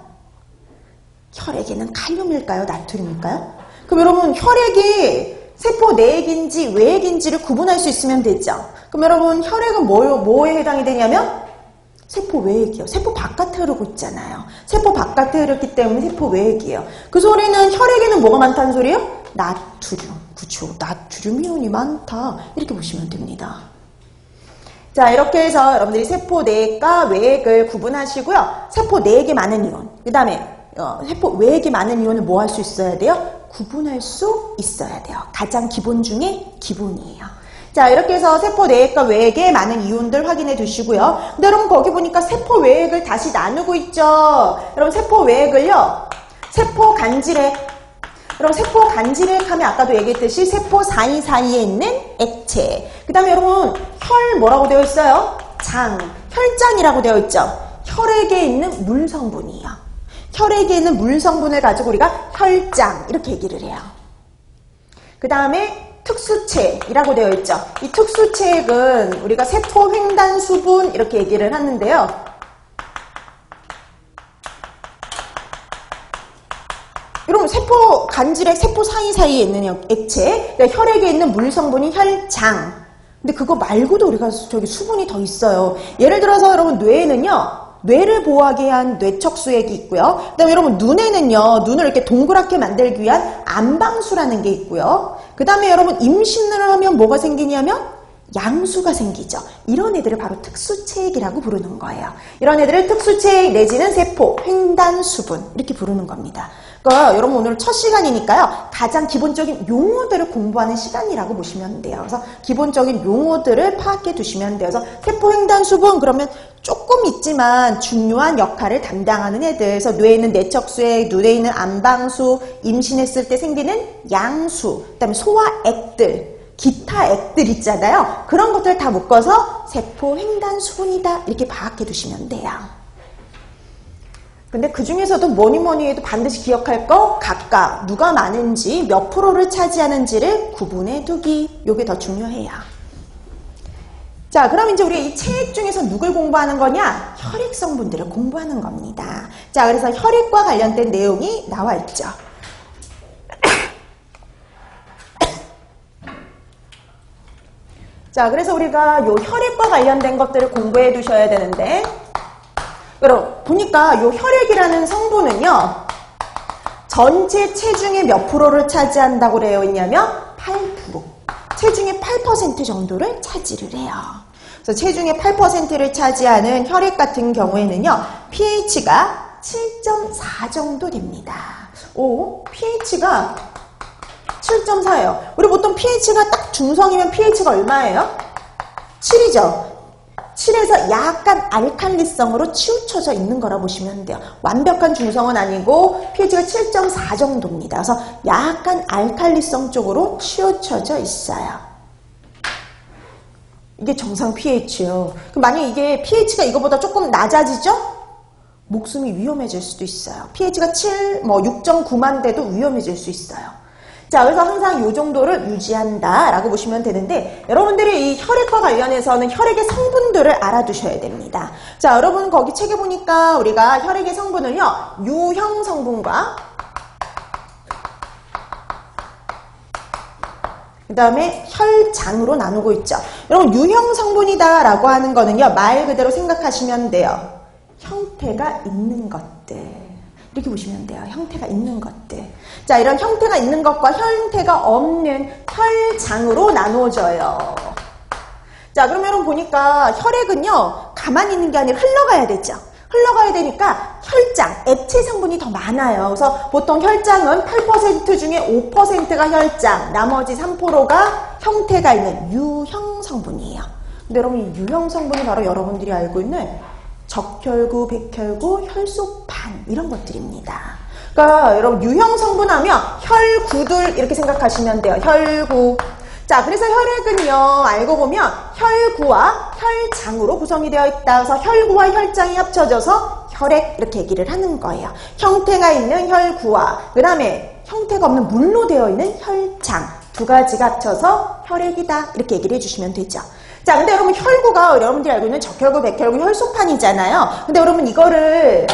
S1: 혈액에는 칼륨일까요? 나트륨일까요? 그럼 여러분 혈액이 세포 내액인지 외액인지를 구분할 수 있으면 되죠. 그럼 여러분 혈액은 뭐에 해당이 되냐면 세포 외액이요. 세포 바깥에 흐르고 있잖아요. 세포 바깥에 흐르기 때문에 세포 외액이에요. 그 소리는 혈액에는 뭐가 많다는 소리예요? 나트륨. 그쵸. 나트륨 이온이 많다. 이렇게 보시면 됩니다. 자, 이렇게 해서 여러분들이 세포 내액과 외액을 구분하시고요. 세포 내액에 많은 이온. 그 다음에 세포 외액에 많은 이온을 뭐 할 수 있어야 돼요? 구분할 수 있어야 돼요. 가장 기본 중에 기본이에요. 자, 이렇게 해서 세포 내액과 외액에 많은 이온들 확인해 두시고요. 근데 여러분 거기 보니까 세포 외액을 다시 나누고 있죠. 여러분 세포 외액을요. 세포 간질액. 여러분 세포 간질액 하면 아까도 얘기했듯이 세포 사이사이에 있는 액체. 그 다음에 여러분 혈 뭐라고 되어 있어요? 혈장이라고 되어 있죠. 혈액에 있는 물 성분이에요. 혈액에 있는 물 성분을 가지고 우리가 혈장 이렇게 얘기를 해요. 그 다음에 특수체액이라고 되어 있죠. 이 특수체액은 우리가 세포 횡단 수분 이렇게 얘기를 하는데요. 여러분 세포 간질액, 세포 사이사이에 있는 액체, 그러니까 혈액에 있는 물 성분이 혈장. 근데 그거 말고도 우리가 저기 수분이 더 있어요. 예를 들어서 여러분 뇌에는요. 뇌를 보호하기 위한 뇌척수액이 있고요. 그 다음에 여러분 눈에는요. 눈을 이렇게 동그랗게 만들기 위한 안방수라는 게 있고요. 그 다음에 여러분 임신을 하면 뭐가 생기냐면 양수가 생기죠. 이런 애들을 바로 특수체액이라고 부르는 거예요. 이런 애들을 특수체액 내지는 세포 횡단수분 이렇게 부르는 겁니다. 그러니까 여러분 오늘 첫 시간이니까요. 가장 기본적인 용어들을 공부하는 시간이라고 보시면 돼요. 그래서 기본적인 용어들을 파악해 두시면 돼요. 그래서 세포 횡단수분 그러면 조금 있지만 중요한 역할을 담당하는 애들. 그래서 뇌에 있는 내척수액, 눈에 있는 안방수, 임신했을 때 생기는 양수, 그다음에 소화액들, 기타 액들 있잖아요. 그런 것들 다 묶어서 세포 횡단수분이다 이렇게 파악해 두시면 돼요. 근데 그 중에서도 뭐니 해도 반드시 기억할 거 각각 누가 많은지 몇 프로를 차지하는지를 구분해 두기. 요게 더 중요해요. 자, 그럼 이제 우리 이 책 중에서 누굴 공부하는 거냐? 혈액 성분들을 공부하는 겁니다. 자, 그래서 혈액과 관련된 내용이 나와 있죠. 자, 그래서 우리가 요 혈액과 관련된 것들을 공부해 두셔야 되는데, 여러분 보니까 요 혈액이라는 성분은요, 전체 체중의 몇 프로를 차지한다고 되어 있냐면 8%. 체중의 8% 정도를 차지를 해요. 그래서 체중의 8%를 차지하는 혈액 같은 경우에는요, pH가 7.4 정도 됩니다. 오, pH가 7.4예요. 우리 보통 pH가 딱 중성이면 pH가 얼마예요? 7이죠. 7에서 약간 알칼리성으로 치우쳐져 있는 거라 보시면 돼요. 완벽한 중성은 아니고 pH가 7.4 정도입니다. 그래서 약간 알칼리성 쪽으로 치우쳐져 있어요. 이게 정상 pH요. 그럼 만약에 이게 pH가 이거보다 조금 낮아지죠? 목숨이 위험해질 수도 있어요. pH가 7, 6.9만 돼도 위험해질 수 있어요. 자, 그래서 항상 이 정도를 유지한다 라고 보시면 되는데, 여러분들이 이 혈액과 관련해서는 혈액의 성분들을 알아두셔야 됩니다. 자, 여러분 거기 책에 보니까 우리가 혈액의 성분을요, 유형 성분과 그 다음에 혈장으로 나누고 있죠. 여러분 유형 성분이다 라고 하는 거는요, 말 그대로 생각하시면 돼요. 형태가 있는 것들. 이렇게 보시면 돼요. 형태가 있는 것들. 자, 이런 형태가 있는 것과 형태가 없는 혈장으로 나누어져요. 자, 그럼 여러분 보니까 혈액은요, 가만히 있는 게 아니라 흘러가야 되죠. 흘러가야 되니까 혈장, 액체 성분이 더 많아요. 그래서 보통 혈장은 8% 중에 5%가 혈장, 나머지 3%가 형태가 있는 유형 성분이에요. 근데 여러분 이 유형 성분이 바로 여러분들이 알고 있는 적혈구, 백혈구, 혈소판 이런 것들입니다. 그러니까 여러분 유형 성분 하면 혈구들 이렇게 생각하시면 돼요. 혈구. 자, 그래서 혈액은요, 알고 보면 혈구와 혈장으로 구성이 되어 있다. 그래서 혈구와 혈장이 합쳐져서 혈액 이렇게 얘기를 하는 거예요. 형태가 있는 혈구와 그 다음에 형태가 없는 물로 되어 있는 혈장 두 가지가 합쳐서 혈액이다. 이렇게 얘기를 해주시면 되죠. 자, 근데 여러분 혈구가 여러분들이 알고 있는 적혈구, 백혈구, 혈소판이잖아요. 근데 여러분 이거를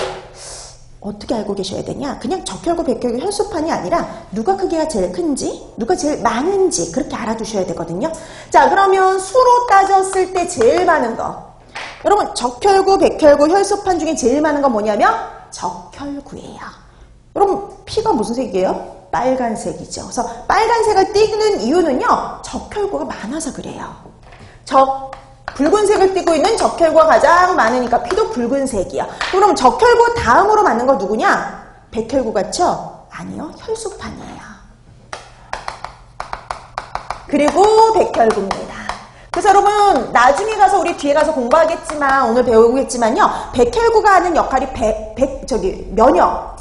S1: 어떻게 알고 계셔야 되냐? 그냥 적혈구, 백혈구, 혈소판이 아니라 누가 크기가 제일 큰지, 누가 제일 많은지 그렇게 알아두셔야 되거든요. 자, 그러면 수로 따졌을 때 제일 많은 거. 여러분 적혈구, 백혈구, 혈소판 중에 제일 많은 건 뭐냐면 적혈구예요. 여러분 피가 무슨 색이에요? 빨간색이죠. 그래서 빨간색을 띠는 이유는요, 적혈구가 많아서 그래요. 붉은색을 띠고 있는 적혈구가 가장 많으니까 피도 붉은색이야. 그럼 적혈구 다음으로 많은 거 누구냐? 백혈구 같죠? 아니요, 혈소판이에요. 그리고 백혈구입니다. 그래서 여러분 나중에 가서 우리 뒤에 가서 공부하겠지만 오늘 배우겠지만요, 백혈구가 하는 역할이 면역,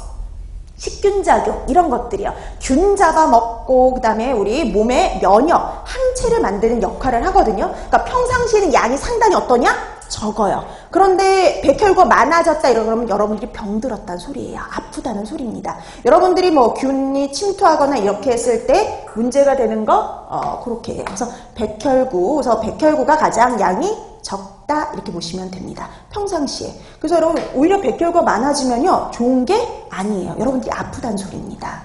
S1: 식균작용 이런 것들이요. 균 잡아먹고 그 다음에 우리 몸의 면역, 항체를 만드는 역할을 하거든요. 그러니까 평상시에는 양이 상당히 어떠냐? 적어요. 그런데 백혈구가 많아졌다 이러면 여러분들이 병들었다는 소리예요. 아프다는 소리입니다. 여러분들이 뭐 균이 침투하거나 이렇게 했을 때 문제가 되는 거 그렇게 해요. 그래서 백혈구가 가장 양이 적다 이렇게 보시면 됩니다. 평상시에. 그래서 여러분 오히려 백혈구가 많아지면요, 좋은 게 아니에요. 여러분들이 아프다는 소리입니다.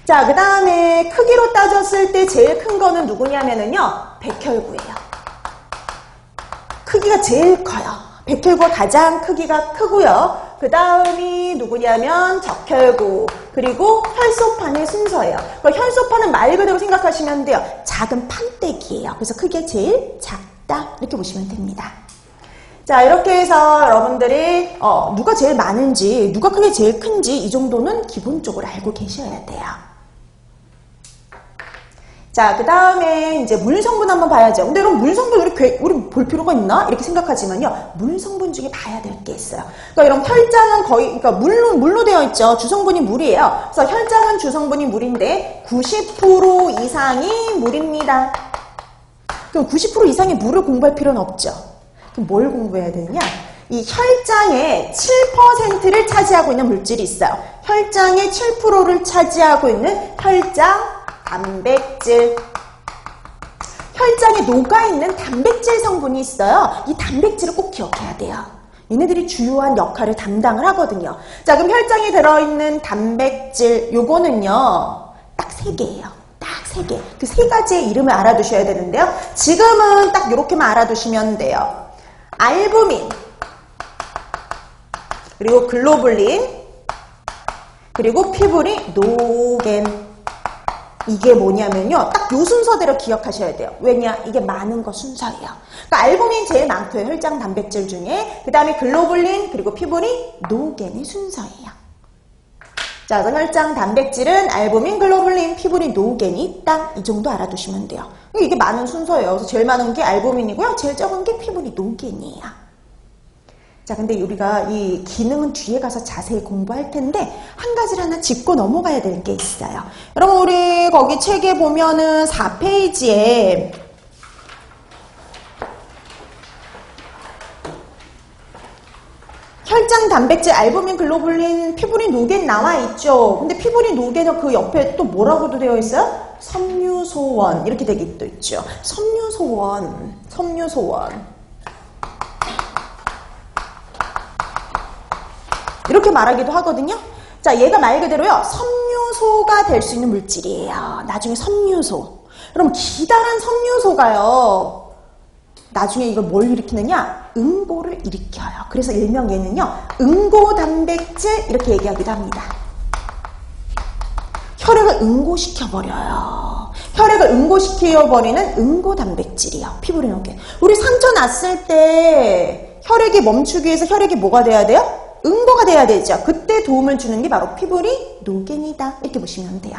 S1: 자, 그 다음에 크기로 따졌을 때 제일 큰 거는 누구냐면은요, 백혈구예요. 크기가 제일 커요. 백혈구가 가장 크기가 크고요. 그 다음이 누구냐면 적혈구, 그리고 혈소판의 순서예요. 그러니까 혈소판은 말 그대로 생각하시면 돼요. 작은 판때기예요. 그래서 크기가 제일 작다 이렇게 보시면 됩니다. 자, 이렇게 해서 여러분들이 누가 제일 많은지, 누가 크게 제일 큰지 이 정도는 기본적으로 알고 계셔야 돼요. 자, 그 다음에 이제 물 성분 한번 봐야죠. 근데 여러분 물 성분 우리 볼 필요가 있나? 이렇게 생각하지만요, 물 성분 중에 봐야 될 게 있어요. 그러니까 여러분 혈장은 거의, 그러니까 물로 되어 있죠. 주성분이 물이에요. 그래서 혈장은 주성분이 물인데 90% 이상이 물입니다. 그럼 90% 이상의 물을 공부할 필요는 없죠. 그럼 뭘 공부해야 되느냐? 이 혈장의 7%를 차지하고 있는 물질이 있어요. 혈장의 7%를 차지하고 있는 혈장 단백질. 혈장에 녹아있는 단백질 성분이 있어요. 이 단백질을 꼭 기억해야 돼요. 얘네들이 주요한 역할을 담당을 하거든요. 자, 그럼 혈장에 들어있는 단백질 요거는요. 딱 3개예요. 딱 3개. 그 3가지의 이름을 알아두셔야 되는데요. 지금은 딱 이렇게만 알아두시면 돼요. 알부민, 그리고 글로불린, 그리고 피브린, 노겐. 이게 뭐냐면요. 딱 요 순서대로 기억하셔야 돼요. 왜냐? 이게 많은 거 순서예요. 그러니까 알부민 제일 많고요. 혈장 단백질 중에. 그 다음에 글로불린, 그리고 피브린, 노겐의 순서예요. 자, 그래서 혈장 단백질은 알부민, 글로불린, 피브린, 노겐이 있다. 이 정도 알아두시면 돼요. 이게 많은 순서예요. 그래서 제일 많은 게 알부민이고요. 제일 적은 게 피브린, 노겐이에요. 자, 근데 우리가 이 기능은 뒤에 가서 자세히 공부할 텐데 한 가지를 하나 짚고 넘어가야 될 게 있어요. 여러분, 우리 거기 책에 보면은 4페이지에 혈장 단백질, 알부민, 글로불린, 피브린, 노겐 나와 있죠. 근데 피브린, 노겐은 그 옆에 또 뭐라고도 되어 있어요? 섬유소원. 이렇게 되게 또 있죠. 섬유소원. 섬유소원. 이렇게 말하기도 하거든요. 자, 얘가 말 그대로요. 섬유소가 될 수 있는 물질이에요. 나중에 섬유소. 그럼 기다란 섬유소가요. 나중에 이걸 뭘 일으키느냐? 응고를 일으켜요. 그래서 일명 얘는요. 응고단백질 이렇게 얘기하기도 합니다. 혈액을 응고시켜버려요. 혈액을 응고시켜버리는 응고단백질이요. 피부를 이렇게. 우리 상처 났을 때 혈액이 멈추기 위해서 혈액이 뭐가 돼야 돼요? 응고가 돼야 되죠. 그때 도움을 주는 게 바로 피브린, 노겐이다. 이렇게 보시면 돼요.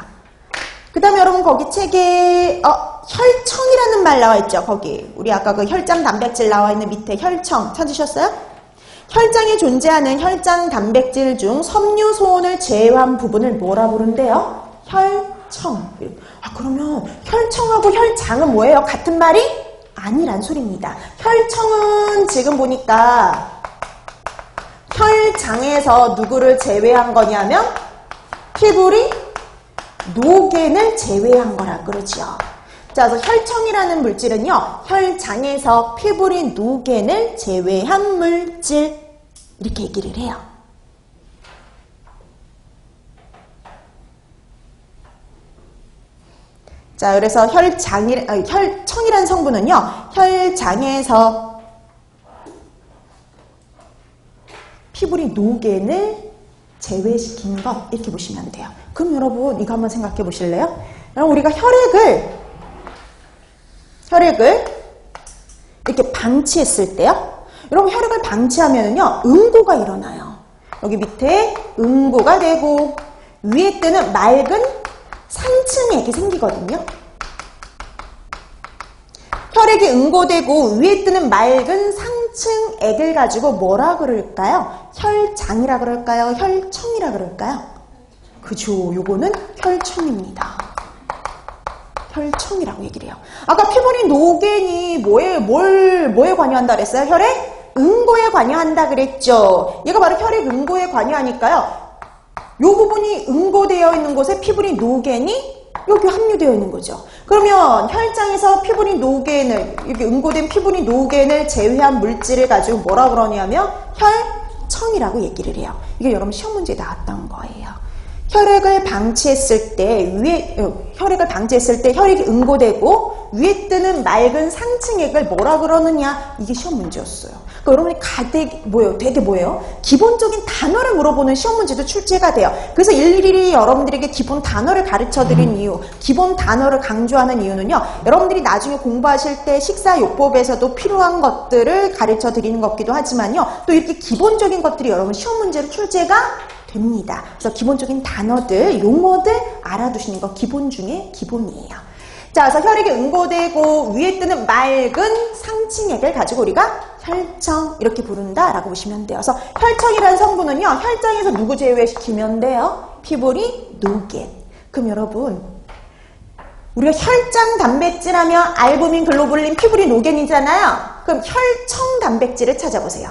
S1: 그 다음에 여러분 거기 책에 혈청이라는 말 나와 있죠. 거기 우리 아까 그 혈장 단백질 나와 있는 밑에 혈청 찾으셨어요? 혈장에 존재하는 혈장 단백질 중 섬유소원을 제외한 부분을 뭐라 부른대요? 혈청. 그러면 혈청하고 혈장은 뭐예요? 같은 말이? 아니란 소리입니다. 혈청은 지금 보니까 혈장에서 누구를 제외한 거냐면 피브린, 노겐을 제외한 거라 그러죠. 자, 그래서 혈청이라는 물질은요. 혈장에서 피브린, 노겐을 제외한 물질 이렇게 얘기를 해요. 자, 그래서 혈청이라는 성분은요. 혈장에서 피브린, 노겐을 제외시킨 것 이렇게 보시면 돼요. 그럼 여러분 이거 한번 생각해 보실래요? 여러분 우리가 혈액을 이렇게 방치했을 때요. 여러분 혈액을 방치하면은요. 응고가 일어나요. 여기 밑에 응고가 되고 위에 뜨는 맑은 상층액이 생기거든요. 혈액이 응고되고 위에 뜨는 맑은 상층액을 가지고 뭐라 그럴까요? 혈장이라 그럴까요? 혈청이라 그럴까요? 그죠. 요거는 혈청입니다. 혈청이라고 얘기를 해요. 아까 피브린, 노겐이 뭐에 관여한다 그랬어요? 혈액 응고에 관여한다 그랬죠. 얘가 바로 혈액 응고에 관여하니까요. 요 부분이 응고되어 있는 곳에 피브린, 노겐이 여기 함유되어 있는 거죠. 그러면 혈장에서 피브린, 노겐을 이렇게 응고된 피브린, 노겐을 제외한 물질을 가지고 뭐라 그러냐면 혈청이라고 얘기를 해요. 이게 여러분 시험 문제에 나왔던 거예요. 혈액을 방치했을 때 혈액이 응고되고 위에 뜨는 맑은 상층액을 뭐라 그러느냐 이게 시험 문제였어요. 그러니까 여러분이 되게 뭐예요? 기본적인 단어를 물어보는 시험 문제도 출제가 돼요. 그래서 일일이 여러분들에게 기본 단어를 가르쳐드린 이유, 기본 단어를 강조하는 이유는요. 여러분들이 나중에 공부하실 때 식사요법에서도 필요한 것들을 가르쳐드리는 것기도 하지만요. 또 이렇게 기본적인 것들이 여러분 시험 문제로 출제가 됩니다. 그래서 기본적인 단어들, 용어들 알아두시는 거 기본 중에 기본이에요. 자, 그래서 혈액이 응고되고 위에 뜨는 맑은 상층액을 가지고 우리가 혈청 이렇게 부른다라고 보시면 돼요. 그래서 혈청이라는 성분은요. 혈장에서 누구 제외시키면 돼요? 피브린, 노겐. 그럼 여러분 우리가 혈장 단백질 하면 알부민, 글로불린, 피브린, 노겐이잖아요. 그럼 혈청 단백질을 찾아보세요.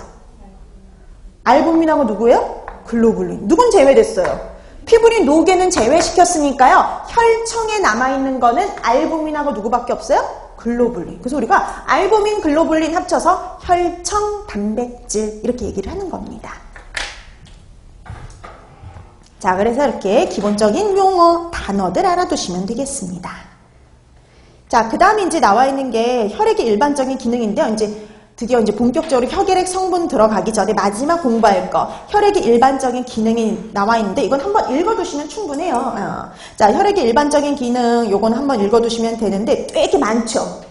S1: 알부민하고 누구예요? 글로불린. 누군 제외됐어요? 피브린 노개는 제외시켰으니까요. 혈청에 남아있는 거는 알부민하고 누구밖에 없어요? 글로불린. 그래서 우리가 알부민, 글로불린 합쳐서 혈청 단백질 이렇게 얘기를 하는 겁니다. 자, 그래서 이렇게 기본적인 용어, 단어들 알아두시면 되겠습니다. 자, 그 다음에 이제 나와 있는 게 혈액의 일반적인 기능인데요. 이제 드디어 이제 본격적으로 혈액 성분 들어가기 전에 마지막 공부할 거 혈액의 일반적인 기능이 나와 있는데 이건 한번 읽어두시면 충분해요. 자, 혈액의 일반적인 기능 요건 한번 읽어두시면 되는데 되게 많죠.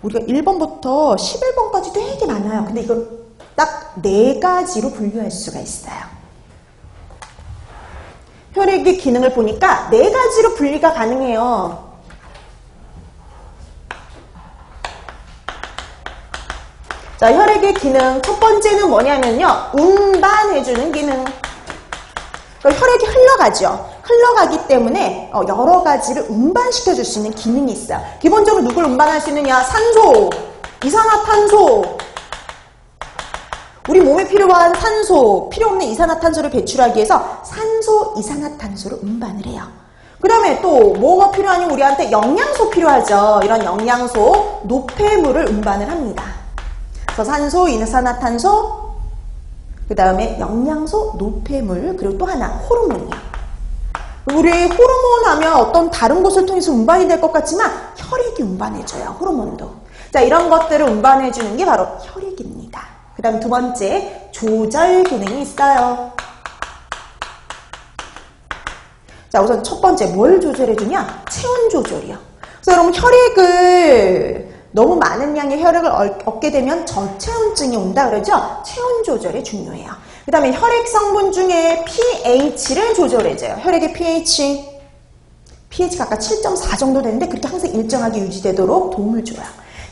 S1: 우리가 1번부터 11번까지 되게 많아요. 근데 이걸 딱 4가지로 분류할 수가 있어요. 혈액의 기능을 보니까 4가지로 분리가 가능해요. 자, 혈액의 기능 첫 번째는 뭐냐면요. 운반해주는 기능. 그러니까 혈액이 흘러가죠. 흘러가기 때문에 여러 가지를 운반시켜줄 수 있는 기능이 있어요. 기본적으로 누굴 운반할 수 있느냐? 산소, 이산화탄소. 우리 몸에 필요한 산소, 필요 없는 이산화탄소를 배출하기 위해서 산소, 이산화탄소를 운반을 해요. 그 다음에 또 뭐가 필요하니? 우리한테 영양소 필요하죠. 이런 영양소, 노폐물을 운반을 합니다. 그래서 산소, 이산화탄소, 그 다음에 영양소, 노폐물, 그리고 또 하나 호르몬이요. 우리 호르몬 하면 어떤 다른 곳을 통해서 운반이 될 것 같지만 혈액이 운반해줘요. 호르몬도. 자, 이런 것들을 운반해주는 게 바로 혈액입니다. 그 다음 두 번째, 조절 기능이 있어요. 자, 우선 첫 번째 뭘 조절해주냐? 체온 조절이요. 그래서 여러분 혈액을 너무 많은 양의 혈액을 얻게 되면 저체온증이 온다 그러죠? 체온 조절이 중요해요. 그 다음에 혈액 성분 중에 pH를 조절해줘요. 혈액의 pH가 아까 7.4 정도 되는데 그렇게 항상 일정하게 유지되도록 도움을 줘요.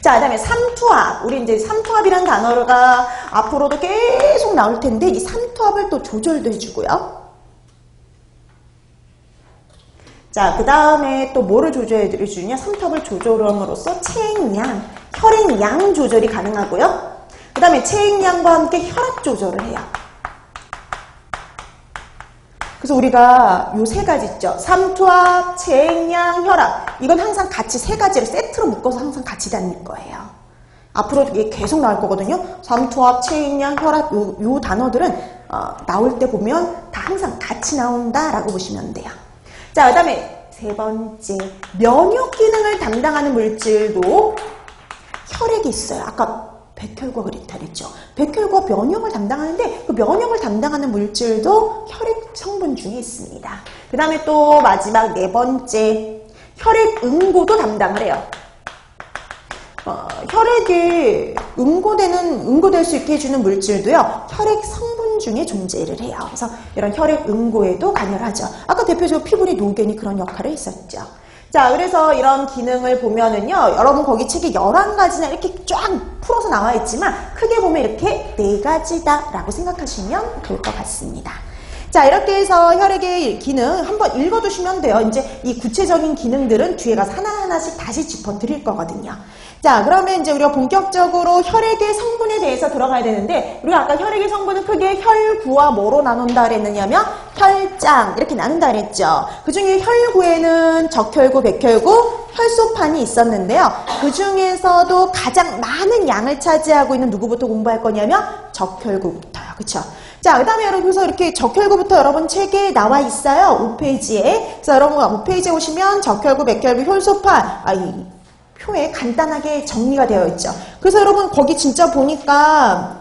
S1: 자, 그 다음에 삼투압. 우리 이제 삼투압이란 단어가 앞으로도 계속 나올 텐데 이 삼투압을 또 조절도 해주고요. 자, 그 다음에 또 뭐를 조절해주냐? 삼투압을 조절함으로써 체액량, 혈액량 조절이 가능하고요. 그 다음에 체액량과 함께 혈압 조절을 해요. 그래서 우리가 요 3가지 있죠. 삼투압, 체액량, 혈압. 이건 항상 같이 3가지를 세트로 묶어서 항상 같이 다닐 거예요. 앞으로 이게 계속 나올 거거든요. 삼투압, 체액량, 혈압 요 단어들은 나올 때 보면 다 항상 같이 나온다라고 보시면 돼요. 자, 그 다음에 3번째, 면역 기능을 담당하는 물질도 혈액이 있어요. 아까 백혈과 그랬죠. 백혈과 면역을 담당하는데 그 면역을 담당하는 물질도 혈액 성분 중에 있습니다. 그 다음에 또 마지막 4번째, 혈액 응고도 담당을 해요. 혈액이 응고될 수 있게 해주는 물질도요, 혈액 성분 중에 존재를 해요. 그래서 이런 혈액 응고에도 관여를 하죠. 아까 대표적으로 피브린 노겐이 그런 역할을 했었죠. 자, 그래서 이런 기능을 보면은요, 여러분 거기 책에 11가지나 이렇게 쫙 풀어서 나와 있지만 크게 보면 이렇게 4가지다 라고 생각하시면 될 것 같습니다. 자, 이렇게 해서 혈액의 기능 한번 읽어두시면 돼요. 이제 이 구체적인 기능들은 뒤에 가서 하나하나씩 다시 짚어드릴 거거든요. 자, 그러면 이제 우리가 본격적으로 혈액의 성분에 대해서 들어가야 되는데, 우리가 아까 혈액의 성분은 크게 혈구와 뭐로 나눈다 그랬느냐면 혈장 이렇게 나눈다 그랬죠. 그 중에 혈구에는 적혈구, 백혈구, 혈소판이 있었는데요. 그 중에서도 가장 많은 양을 차지하고 있는 누구부터 공부할 거냐면 적혈구부터요. 그쵸? 자, 그 다음에 여러분, 그래서 이렇게 적혈구부터 여러분 책에 나와 있어요. 5페이지에. 그래서 여러분 5페이지에 오시면 적혈구, 백혈구, 혈소판, 이 표에 간단하게 정리가 되어 있죠. 그래서 여러분 거기 진짜 보니까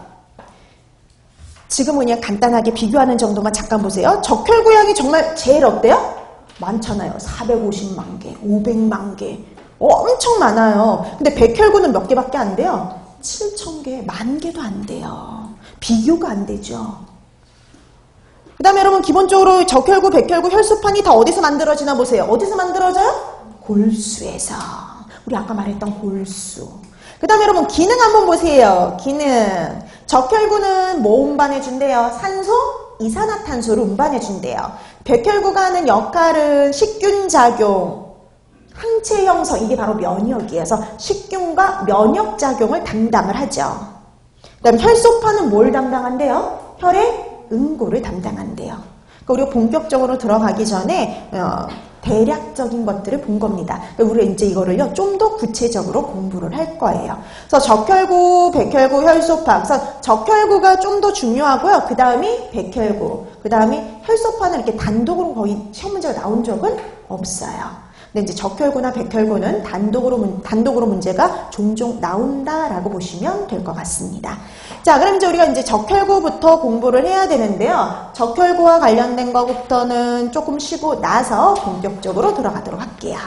S1: 지금은 그냥 간단하게 비교하는 정도만 잠깐 보세요. 적혈구양이 정말 제일 어때요? 많잖아요. 450만 개, 500만 개. 엄청 많아요. 근데 백혈구는 몇 개밖에 안 돼요? 7,000개, 10,000개도 안 돼요. 비교가 안 되죠. 그 다음에 여러분 기본적으로 적혈구, 백혈구, 혈소판이 다 어디서 만들어지나 보세요. 어디서 만들어져요? 골수에서. 우리 아까 말했던 골수. 그 다음에 여러분 기능 한번 보세요. 기능. 적혈구는 뭐 운반해준대요? 산소, 이산화탄소를 운반해준대요. 백혈구가 하는 역할은 식균작용, 항체 형성, 이게 바로 면역이에요. 그래서 식균과 면역작용을 담당을 하죠. 그 다음 혈소판은 뭘 담당한대요? 혈액 응고를 담당한대요. 그러니까 우리가 본격적으로 들어가기 전에 대략적인 것들을 본 겁니다. 우리가 이제 이거를요, 좀 더 구체적으로 공부를 할 거예요. 그래서 적혈구, 백혈구, 혈소판. 그래서 적혈구가 좀 더 중요하고요. 그 다음이 백혈구, 그 다음이 혈소판은 이렇게 단독으로 거의 시험 문제가 나온 적은 없어요. 근데 이제 적혈구나 백혈구는 단독으로 문제가 종종 나온다라고 보시면 될 것 같습니다. 자, 그럼 이제 우리가 이제 적혈구부터 공부를 해야 되는데요. 적혈구와 관련된 것부터는 조금 쉬고 나서 본격적으로 들어가도록 할게요.